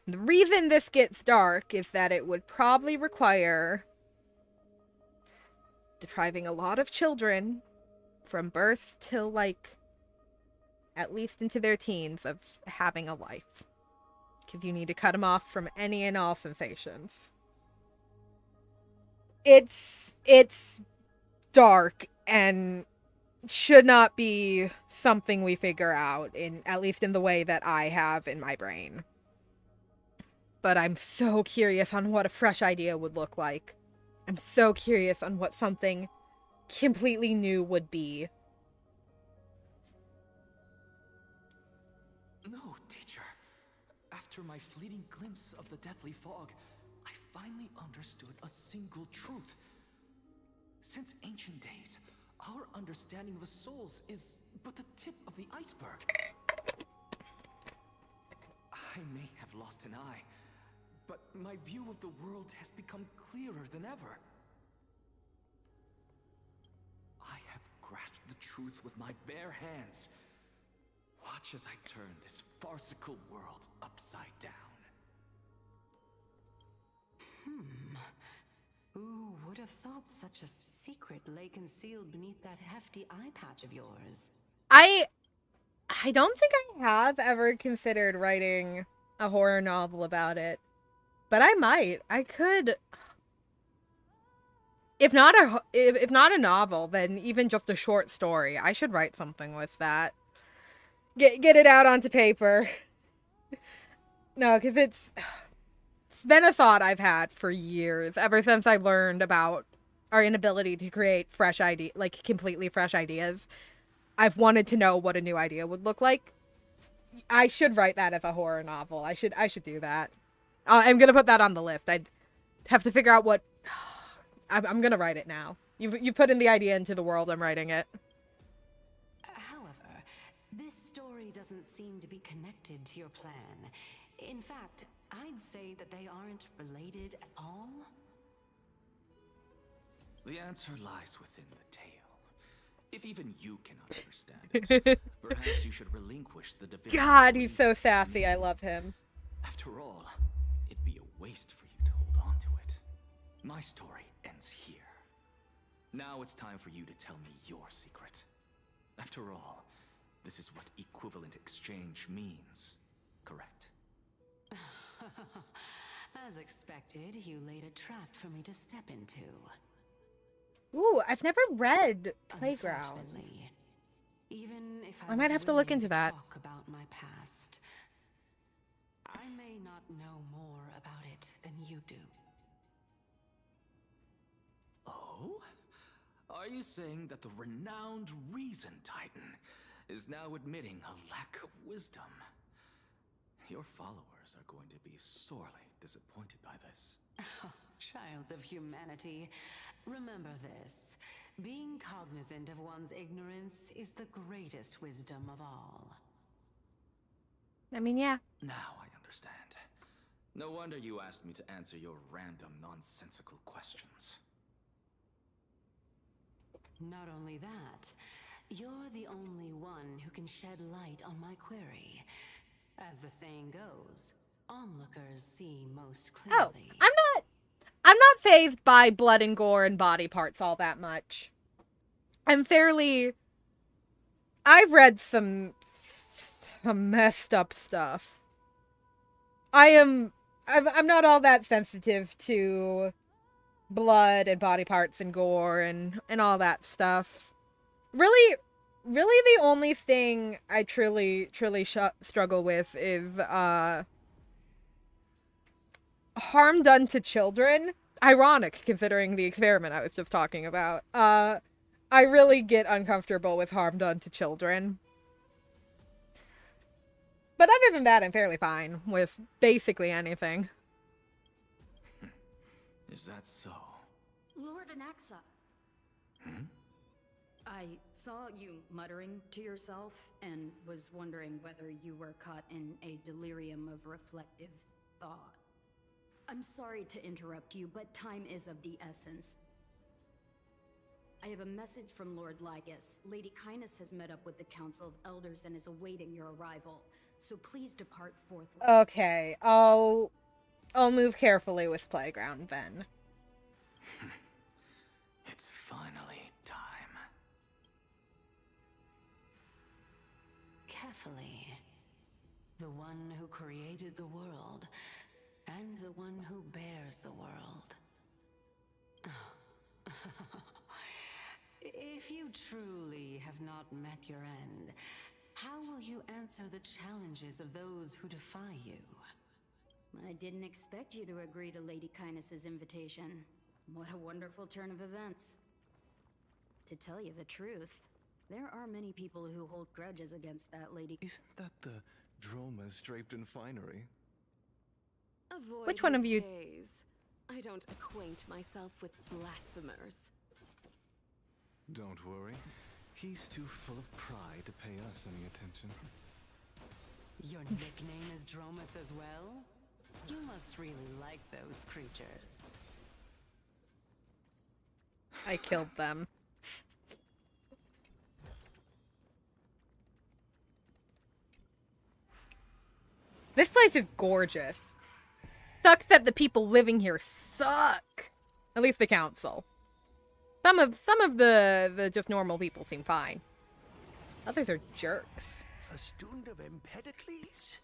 Speaker 4: The reason this gets dark is that it would probably require depriving a lot of children from birth till, like, at least into their teens of having a life. Because you need to cut them off from any and all sensations. It's dark and should not be something we figure out, at least in the way that I have in my brain. But I'm so curious on what a fresh idea would look like. I'm so curious on what something completely new would be.
Speaker 10: No, teacher. After my fleeting glimpse of the deathly fog, I finally understood a single truth. Since ancient days, our understanding of the souls is but the tip of the iceberg. I may have lost an eye, but my view of the world has become clearer than ever. I have grasped the truth with my bare hands. Watch as I turn this farcical world upside down.
Speaker 7: Who would have thought such a secret lay concealed beneath that hefty eye patch of yours?
Speaker 4: I don't think I have ever considered writing a horror novel about it. But I might. I could. If not a novel, then even just a short story. I should write something with that. Get it out onto paper. No, because it's been a thought I've had for years, ever since I learned about our inability to create completely fresh ideas. I've wanted to know what a new idea would look like. I should write that as a horror novel. I should do that. I'm gonna put that on the list. I'd have to figure out what. I'm gonna write it now. You've put in the idea into the world. I'm writing it.
Speaker 7: However, this story doesn't seem to be connected to your plan. In fact, I'd say that they aren't related at all.
Speaker 10: The answer lies within the tale. If even you cannot understand it, perhaps you should relinquish the divinity.
Speaker 4: God, he's so sassy. I love him.
Speaker 10: After all, it'd be a waste for you to hold on to it. My story ends here. Now it's time for you to tell me your secret. After all, this is what equivalent exchange means, correct?
Speaker 7: As expected, you laid a trap for me to step into.
Speaker 4: Ooh, I've never read Playground.
Speaker 7: Even if
Speaker 4: I might have to look into that.
Speaker 7: Talk about my past, I may not know more about it
Speaker 10: you saying that the renowned Reason Titan is now admitting a lack of wisdom? Your followers are going to be sorely disappointed by this.
Speaker 7: Child of humanity, remember this. Being cognizant of one's ignorance is the greatest wisdom of all.
Speaker 4: I mean, yeah.
Speaker 10: Now I understand. No wonder you asked me to answer your random, nonsensical questions.
Speaker 7: Not only that, you're the only one who can shed light on my query. As the saying goes, onlookers see most clearly.
Speaker 4: Oh, I'm not fazed by blood and gore and body parts all that much. I've read some messed up stuff. I'm not all that sensitive to blood and body parts and gore and all that stuff. Really the only thing I truly struggle with is harm done to children. Ironic, considering the experiment I was just talking about. I really get uncomfortable with harm done to children. But other than that, I'm fairly fine with basically anything.
Speaker 10: Is that so?
Speaker 14: Lord Anaxa. I saw you muttering to yourself and was wondering whether you were caught in a delirium of reflective thought. I'm sorry to interrupt you, but time is of the essence. I have a message from Lord Lygus. Lady Kindness has met up with the Council of Elders and is awaiting your arrival. So please depart forthwith.
Speaker 4: Okay, I'll move carefully with Playground then.
Speaker 10: It's finally time.
Speaker 7: Carefully. The one who created the world, and the one who bears the world. If you truly have not met your end, how will you answer the challenges of those who defy you?
Speaker 14: I didn't expect you to agree to Lady Kindness's invitation. What a wonderful turn of events. To tell you the truth, there are many people who hold grudges against that lady.
Speaker 11: Isn't that the dromas draped in finery?
Speaker 15: Avoid
Speaker 4: Which one of you?
Speaker 15: gaze. I don't acquaint myself with blasphemers.
Speaker 11: Don't worry. He's too full of pride to pay us any attention.
Speaker 7: Your nickname is Dromus as well? You must really like those creatures.
Speaker 4: I killed them. This place is gorgeous. Sucks that the people living here suck. At least the council. Some of the just normal people seem fine. Others are jerks.
Speaker 16: A student of Empedocles?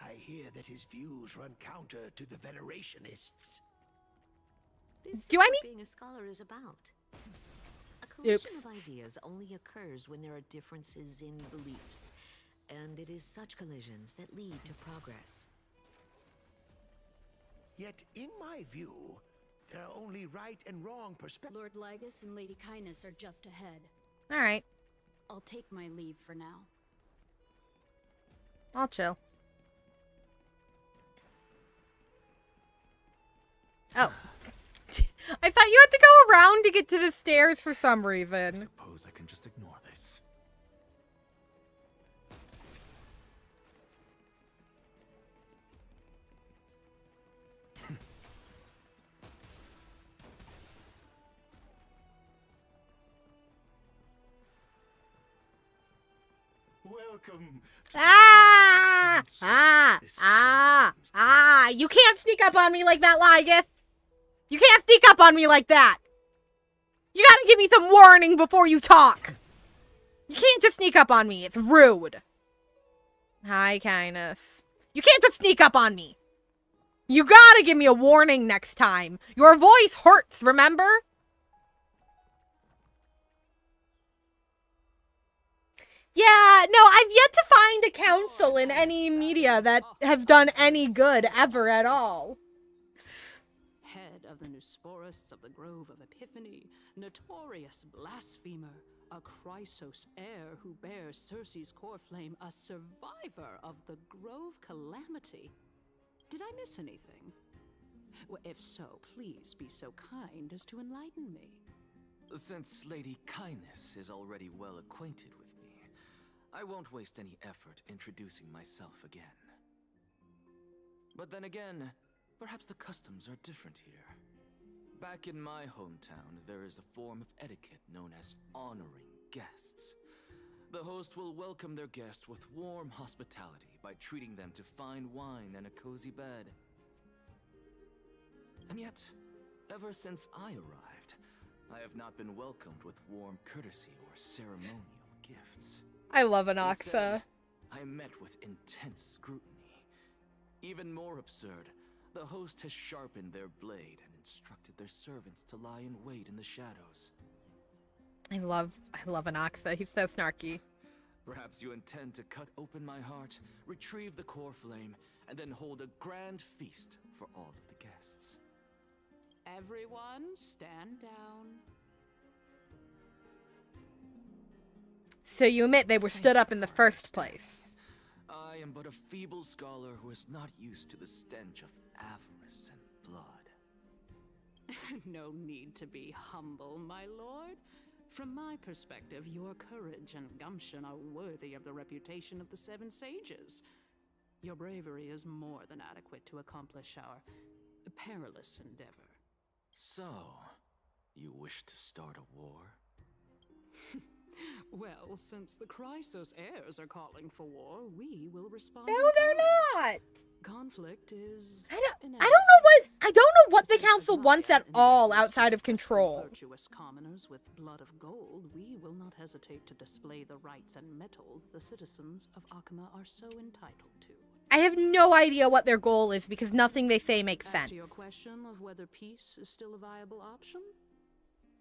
Speaker 16: I hear that his views run counter to the Venerationists.
Speaker 17: This
Speaker 4: Do
Speaker 17: is
Speaker 4: I
Speaker 17: what
Speaker 4: need-
Speaker 17: being a scholar is about. A collection
Speaker 4: Oops.
Speaker 17: of ideas only occurs when there are differences in beliefs, and it is such collisions that lead to progress.
Speaker 16: Yet, in my view, there are only right and wrong perspectives.
Speaker 14: Lord Lygus and Lady Kindness are just ahead.
Speaker 4: Alright,
Speaker 14: I'll take my leave for now.
Speaker 4: I'll chill. Oh. I thought you had to go around to get to the stairs for some reason.
Speaker 10: Suppose I can just ignore this.
Speaker 11: Welcome.
Speaker 4: You can't sneak up on me like that, Lygus. You can't sneak up on me like that. You gotta give me some warning before you talk. You can't just sneak up on me. It's rude. Hi, Kindness. You can't just sneak up on me. You gotta give me a warning next time. Your voice hurts, remember? Yeah, no, I've yet to find a council in any media that has done any good ever at all.
Speaker 14: Head
Speaker 18: of the Nusporists of the Grove of Epiphany, notorious blasphemer, a Chrysos heir who bears Circe's core flame, a survivor of the Grove calamity. Did I miss anything? Well, if so, please be so kind as to enlighten me.
Speaker 10: Since Lady Kindness is already well acquainted with me, I won't waste any effort introducing myself again. But then again, perhaps the customs are different here. Back in my hometown, there is a form of etiquette known as honoring guests. The host will welcome their guest with warm hospitality by treating them to fine wine and a cozy bed. And yet, ever since I arrived, I have not been welcomed with warm courtesy or ceremonial gifts.
Speaker 4: I love Anaxa.
Speaker 10: Instead, I met with intense scrutiny. Even more absurd, the host has sharpened their blade and instructed their servants to lie in wait in the shadows.
Speaker 4: I love Anaxa. He's so snarky.
Speaker 10: Perhaps you intend to cut open my heart, retrieve the core flame, and then hold a grand feast for all of the guests.
Speaker 18: Everyone, stand down.
Speaker 4: So you admit they were stood up in the first place.
Speaker 10: I am but a feeble scholar who is not used to the stench of avarice and blood.
Speaker 18: No need to be humble, my lord. From my perspective, your courage and gumption are worthy of the reputation of the Seven Sages. Your bravery is more than adequate to accomplish our perilous endeavor.
Speaker 10: So, you wish to start a war?
Speaker 18: Well, since the Chrysos heirs are calling for war, we will respond.
Speaker 4: No, they're not.
Speaker 18: Conflict is.
Speaker 4: I don't know what the council wants at all outside of control.
Speaker 18: Virtuous commoners with blood of gold, we will not hesitate to display the rights and mettle the citizens of Akima are so entitled to.
Speaker 4: I have no idea what their goal is because nothing they say makes sense.
Speaker 18: As to your question of whether peace is still a viable option,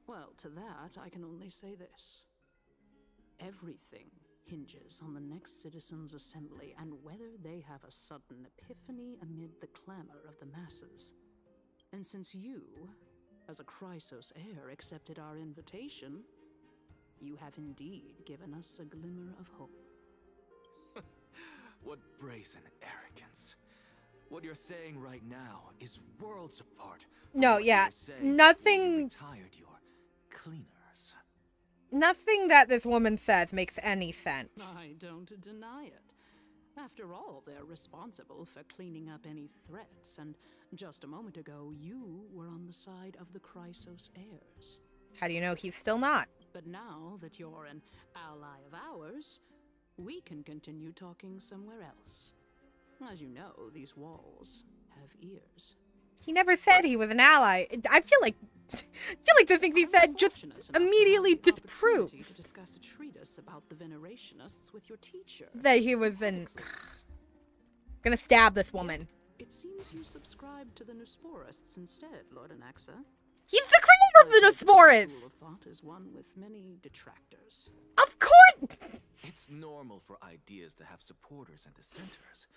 Speaker 18: well, to that I can only say this. Everything hinges on the next citizens' assembly and whether they have a sudden epiphany amid the clamor of the masses. And since you, as a Chrysos heir, accepted our invitation, you have indeed given us a glimmer of hope.
Speaker 10: What brazen arrogance. What you're saying right now is worlds apart.
Speaker 4: No, yeah, nothing.
Speaker 10: Retired your cleaners.
Speaker 4: Nothing that this woman says makes any sense.
Speaker 18: I don't deny it. After all, they're responsible for cleaning up any threats, and just a moment ago, you were on the side of the Chrysos heirs.
Speaker 4: How do you know he's still not?
Speaker 18: But now that you're an ally of ours, we can continue talking somewhere else. As you know, these walls have ears.
Speaker 4: He never said he was an ally. I feel like the things he said just immediately disprove
Speaker 18: to discuss a treatise about the Venerationists with your teacher.
Speaker 4: That he was an gonna stab this woman.
Speaker 18: It seems you subscribe to the Nusporists instead, Lord Anaxa.
Speaker 4: He's the creator of the Nusporists!
Speaker 18: School of thought is one with many detractors.
Speaker 4: Of course!
Speaker 10: It's normal for ideas to have supporters and dissenters.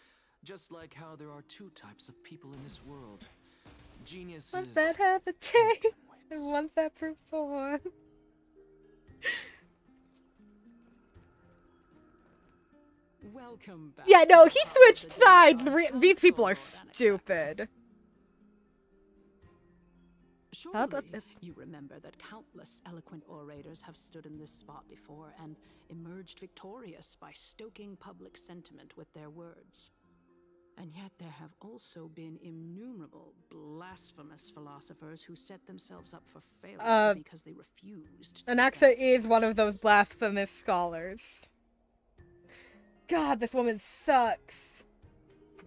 Speaker 10: Just like how there are two types of people in this world. Geniuses.
Speaker 4: Ones that hesitate, and ones that perform.
Speaker 18: Welcome back.
Speaker 4: Yeah, no, he switched sides. These people are stupid.
Speaker 18: Surely you remember that countless eloquent orators have stood in this spot before and emerged victorious by stoking public sentiment with their words. And yet there have also been innumerable blasphemous philosophers who set themselves up for failure because they refused.
Speaker 4: Anaxa is one of those blasphemous scholars. God, this woman sucks.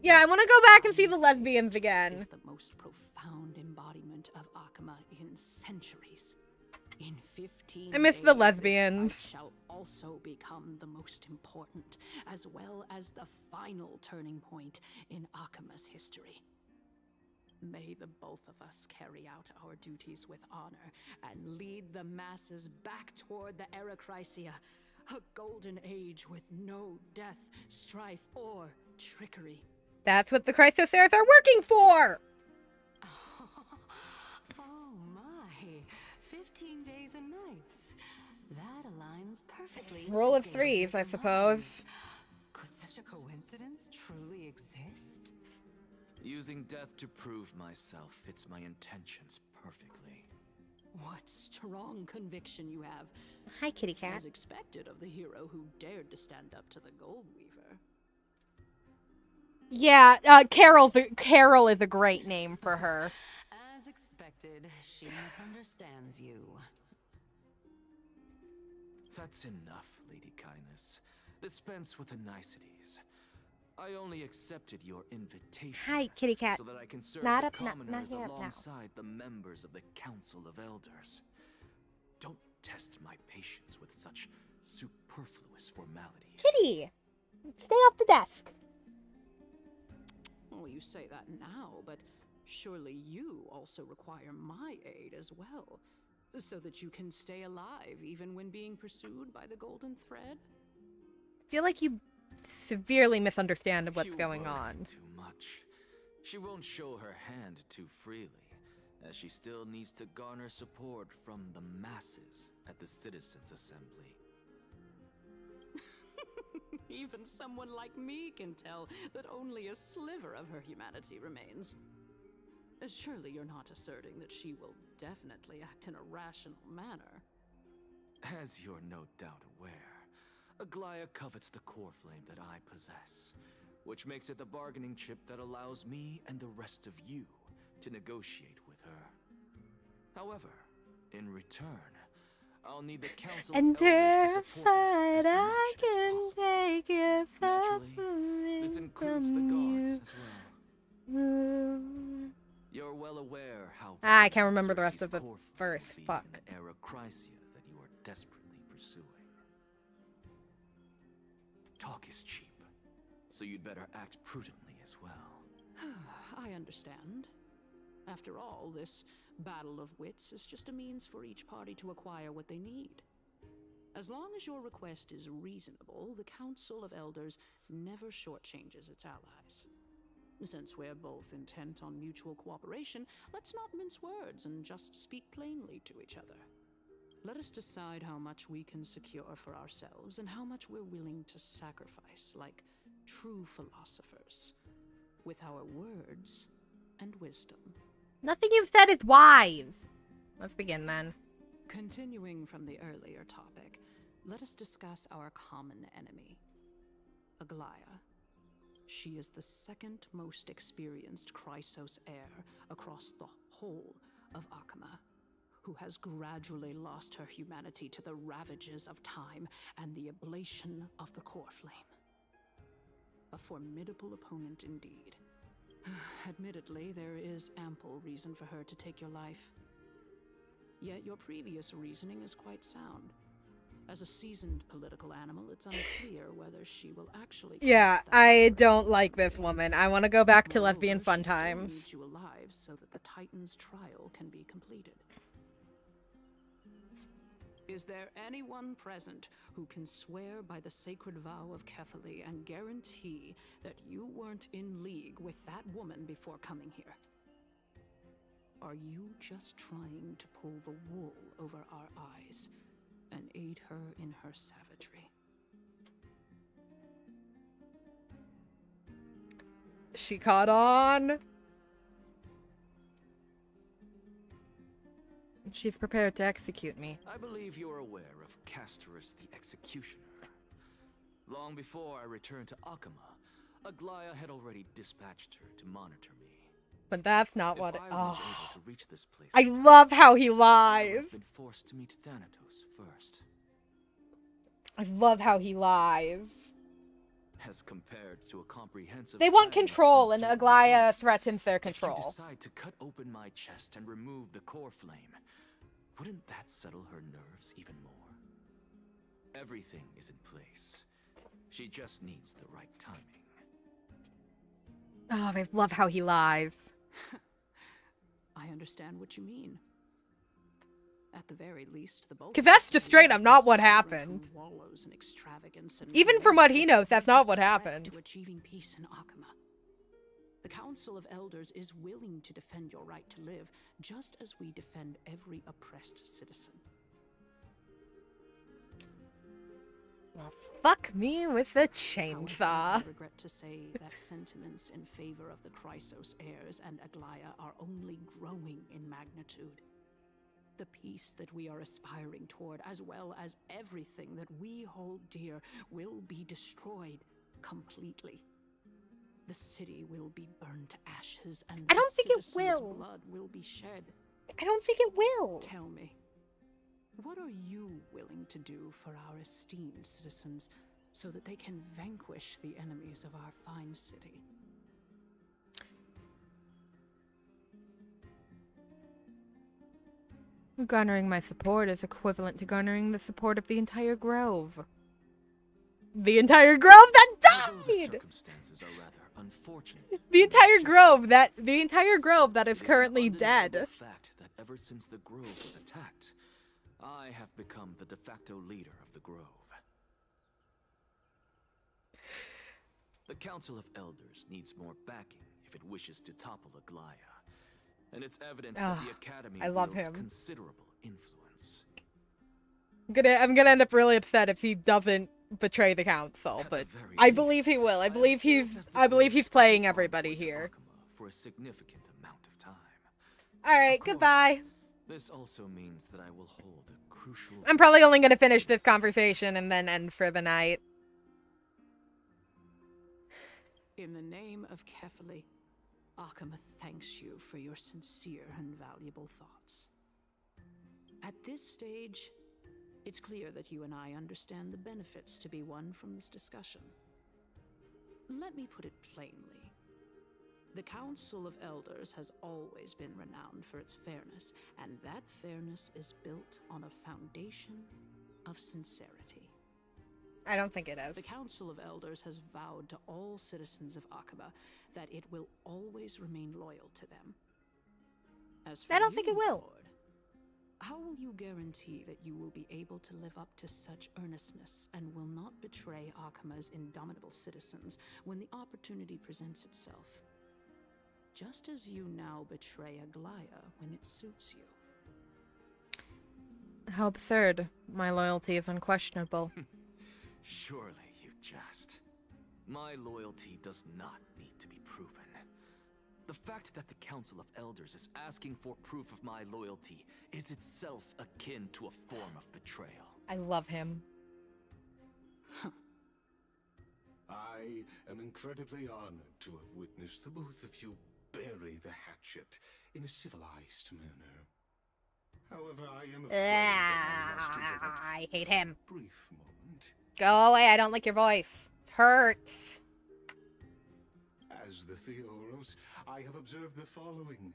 Speaker 4: Yeah, I want to go back and see the lesbians again.
Speaker 18: Is the most profound embodiment of Akima in centuries. In 15
Speaker 4: I miss the lesbians.
Speaker 18: This shall also become the most important, as well as the final turning point in Akima's history. May the both of us carry out our duties with honor and lead the masses back toward the Erechrysia, a golden age with no death, strife, or trickery.
Speaker 4: That's what the Chrysos heirs are working for!
Speaker 7: 15 days and nights. That aligns perfectly.
Speaker 4: Roll of threes, I suppose.
Speaker 7: Could such a coincidence truly exist?
Speaker 10: Using death to prove myself fits my intentions perfectly.
Speaker 18: What strong conviction you have.
Speaker 4: Hi, kitty cat.
Speaker 18: As expected of the hero who dared to stand up to the Gold Weaver.
Speaker 4: Yeah, Carol is a great name for her.
Speaker 7: As expected, she misunderstands you.
Speaker 10: That's enough, Lady Kindness. Dispense with the niceties. I only accepted your invitation.
Speaker 4: Hi, kitty cat.
Speaker 10: So that I can serve
Speaker 4: Not
Speaker 10: the
Speaker 4: up, not
Speaker 10: commoners
Speaker 4: here now.
Speaker 10: alongside the members of the Council of Elders. Don't test my patience with such superfluous formalities.
Speaker 4: Kitty! Stay off the desk.
Speaker 18: Well, you say that now, but surely you also require my aid as well, so that you can stay alive even when being pursued by the Golden Thread?
Speaker 4: I feel like you severely misunderstand what's going on.
Speaker 10: Too much. She won't show her hand too freely, as she still needs to garner support from the masses at the Citizens' Assembly.
Speaker 18: Even someone like me can tell that only a sliver of her humanity remains. Surely you're not asserting that she will definitely act in a rational manner.
Speaker 10: As you're no doubt aware, Aglaya covets the core flame that I possess, which makes it the bargaining chip that allows me and the rest of you to negotiate with her. However, in return, I'll need the council
Speaker 4: And
Speaker 10: elders to support me
Speaker 4: terrified
Speaker 10: as
Speaker 4: I
Speaker 10: much as
Speaker 4: can
Speaker 10: possible.
Speaker 4: take it
Speaker 10: Naturally, this includes the guards as well. You're well aware how
Speaker 4: I can't remember the rest of the
Speaker 10: core
Speaker 4: verse.
Speaker 10: flame will be
Speaker 4: Fuck.
Speaker 10: in the era Chrysia that you are desperately pursuing. Talk is cheap, so you'd better act prudently as well.
Speaker 18: I understand. After all, this battle of wits is just a means for each party to acquire what they need. As long as your request is reasonable, the Council of Elders never shortchanges its allies. Since we're both intent on mutual cooperation, let's not mince words and just speak plainly to each other. Let us decide how much we can secure for ourselves and how much we're willing to sacrifice, like true philosophers, with our words and wisdom.
Speaker 4: Nothing you've said is wise. Let's begin then.
Speaker 18: Continuing from the earlier topic, let us discuss our common enemy, Aglaya. She is the second most experienced Chrysos heir across the whole of Akama, who has gradually lost her humanity to the ravages of time and the ablation of the core flame. A formidable opponent indeed. Admittedly, there is ample reason for her to take your life. Yet your previous reasoning is quite sound. As a seasoned political animal, it's unclear whether she will actually...
Speaker 4: Yeah, I don't like this woman. I want to go back to lesbian fun
Speaker 18: She still
Speaker 4: times.
Speaker 18: needs you alive so that the Titan's trial can be completed. Is there anyone present who can swear by the sacred vow of Kefali and guarantee that you weren't in league with that woman before coming here? Are you just trying to pull the wool over our eyes and aid her in her savagery?
Speaker 4: She caught on. She's prepared to execute me.
Speaker 10: I believe you're aware of Castorus the Executioner. Long before I returned to Akama, Aglaya had already dispatched her to monitor me.
Speaker 4: But that's not what.
Speaker 10: If I weren't able to reach this place,
Speaker 4: I love how he
Speaker 10: I would
Speaker 4: lies.
Speaker 10: have been forced to meet Thanatos first.
Speaker 4: I love how he lies.
Speaker 10: As compared to a comprehensive
Speaker 4: They want
Speaker 10: plan with
Speaker 4: control, and
Speaker 10: uncertain
Speaker 4: Aglaya
Speaker 10: results,
Speaker 4: threatens their
Speaker 10: if you
Speaker 4: control.
Speaker 10: decide to cut open my chest and remove the core flame, wouldn't that settle her nerves even more? Everything is in place. She just needs the right timing.
Speaker 4: Oh, I love how he lies.
Speaker 18: I understand what you mean. At the very least, the both.
Speaker 4: Because that's just straight up not what happened.
Speaker 18: Wallows in extravagance and
Speaker 4: Even from what he knows, that's not what
Speaker 18: threat
Speaker 4: happened.
Speaker 18: to achieving peace in Akama. The Council of Elders is willing to defend your right to live, just as we defend every oppressed citizen.
Speaker 4: Well, fuck me with the
Speaker 18: However,
Speaker 4: chainsaw.
Speaker 18: I regret to say that sentiments in favor of the Chrysos heirs and Aglaya are only growing in magnitude. The peace that we are aspiring toward, as well as everything that we hold dear, will be destroyed completely. The city will be burned to ashes, and
Speaker 4: I don't think it
Speaker 18: citizens'
Speaker 4: will.
Speaker 18: blood will be shed.
Speaker 4: I don't think it will.
Speaker 18: Tell me, what are you willing to do for our esteemed citizens so that they can vanquish the enemies of our fine city?
Speaker 4: Garnering my support is equivalent to garnering the support of the entire grove. The entire grove that died!
Speaker 10: Circumstances are rather unfortunate.
Speaker 4: The entire grove that is currently dead.
Speaker 10: The fact that ever since the grove was attacked, I have become the de facto leader of the grove. The Council of Elders needs more backing if it wishes to topple Aglaya. And it's evident that the Academy wields considerable influence.
Speaker 4: I'm gonna end up really upset if he doesn't betray the council, but I believe he will. I believe he's playing everybody here.
Speaker 10: For a significant amount of time.
Speaker 4: Alright, goodbye.
Speaker 10: This also means that I will hold a crucial...
Speaker 4: I'm probably only gonna finish this conversation and then end for the night.
Speaker 18: In the name of Kefali, Akama thanks you for your sincere and valuable thoughts. At this stage, it's clear that you and I understand the benefits to be won from this discussion. Let me put it plainly. The Council of Elders has always been renowned for its fairness, and that fairness is built on a foundation of sincerity.
Speaker 4: I don't think it is.
Speaker 18: The Council of Elders has vowed to all citizens of Akaba that it will always remain loyal to them. As for
Speaker 4: I don't think it will.
Speaker 18: Lord, how will you guarantee that you will be able to live up to such earnestness and will not betray Akama's indomitable citizens when the opportunity presents itself? Just as you now betray Aglaya when it suits you.
Speaker 4: How absurd. My loyalty is unquestionable.
Speaker 10: Surely you jest. My loyalty does not need to be proven. The fact that the Council of Elders is asking for proof of my loyalty is itself akin to a form of betrayal.
Speaker 4: I love him.
Speaker 11: I am incredibly honored to have witnessed the both of you bury the hatchet in a civilized manner. However, I am afraid that I must interrupt
Speaker 4: I hate him.
Speaker 11: for a brief moment.
Speaker 4: Go away, I don't like your voice. It hurts.
Speaker 11: As the Theoros, I have observed the following.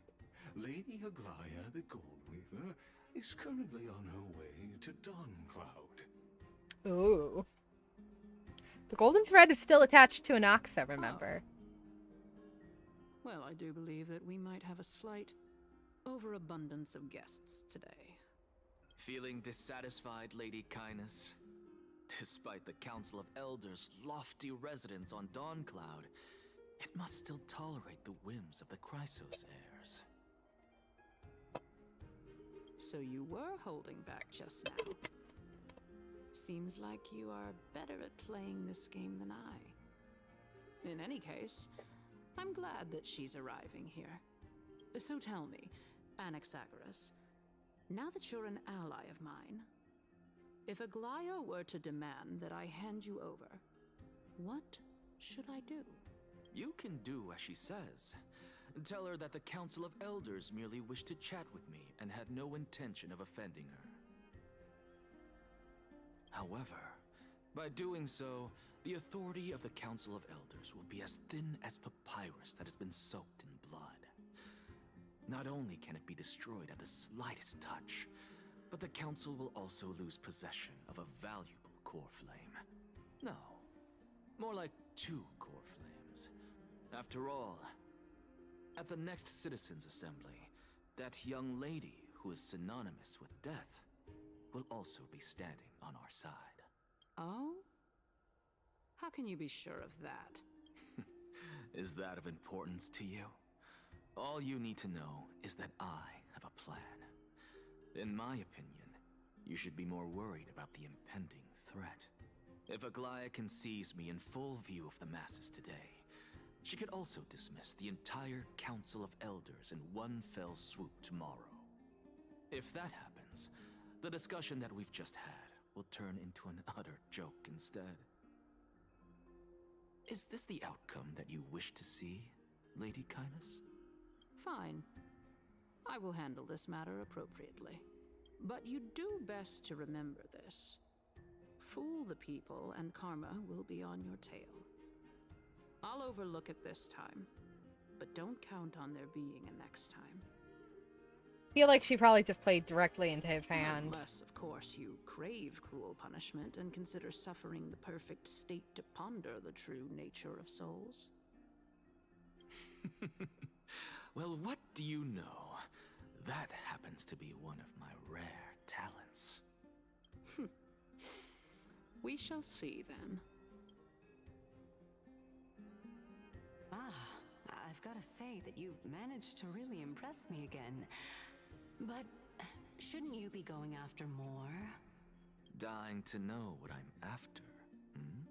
Speaker 11: Lady Aglaya, the Goldweaver, is currently on her way to Dawncloud.
Speaker 4: Ooh. The golden thread is still attached to an Oxa, remember?
Speaker 18: Well, I do believe that we might have a slight overabundance of guests today.
Speaker 10: Feeling dissatisfied, Lady Kindness? Despite the Council of Elders' lofty residence on Dawncloud, it must still tolerate the whims of the Chrysos heirs.
Speaker 18: So you were holding back just now. Seems like you are better at playing this game than I. In any case, I'm glad that she's arriving here. So tell me, Anaxagoras, now that you're an ally of mine, if Aglaya were to demand that I hand you over, what should I do?
Speaker 10: You can do as she says. Tell her that the Council of Elders merely wished to chat with me and had no intention of offending her. However, by doing so, the authority of the Council of Elders will be as thin as papyrus that has been soaked in blood. Not only can it be destroyed at the slightest touch, but the Council will also lose possession of a valuable core flame. No, more like 2 core flames. After all, at the next Citizens' Assembly, that young lady who is synonymous with death will also be standing on our side.
Speaker 18: Oh? How can you be sure of that?
Speaker 10: Is that of importance to you? All you need to know is that I have a plan. In my opinion, you should be more worried about the impending threat. If Aglaya can seize me in full view of the masses today, she could also dismiss the entire Council of Elders in one fell swoop tomorrow. If that happens, the discussion that we've just had will turn into an utter joke instead. Is this the outcome that you wish to see, Lady Kynus?
Speaker 18: Fine. I will handle this matter appropriately. But you do best to remember this. Fool the people and karma will be on your tail. I'll overlook it this time, but don't count on there being a next time.
Speaker 4: I feel like she probably just played directly into his hand.
Speaker 18: Unless, of course, you crave cruel punishment and consider suffering the perfect state to ponder the true nature of souls.
Speaker 10: Well, what do you know? That happens to be one of my rare talents.
Speaker 18: We shall see, then.
Speaker 7: I've got to say that you've managed to really impress me again. But shouldn't you be going after more?
Speaker 10: Dying to know what I'm after, hmm?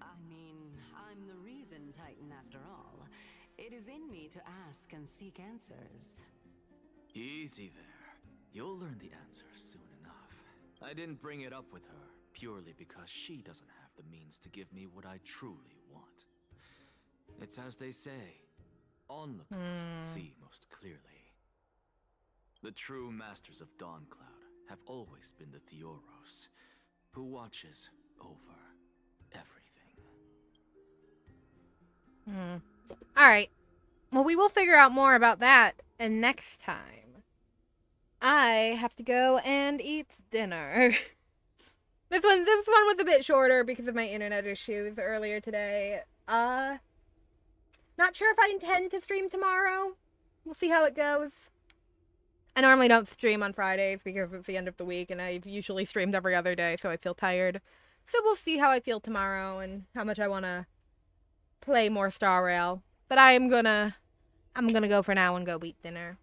Speaker 7: I mean, I'm the reason Titan after all. It is in me to ask and seek answers.
Speaker 10: Easy there. You'll learn the answers soon enough. I didn't bring it up with her purely because she doesn't have the means to give me what I truly want. It's as they say, onlookers see most clearly. The true masters of Dawncloud have always been the Theoros, who watches over everything.
Speaker 4: Alright. Well, we will figure out more about that next time. I have to go and eat dinner. This one was a bit shorter because of my internet issues earlier today. Not sure if I intend to stream tomorrow. We'll see how it goes. I normally don't stream on Fridays because it's the end of the week, and I've usually streamed every other day, so I feel tired. So we'll see how I feel tomorrow and how much I want to play more Star Rail. But I'm gonna go for now and go eat dinner.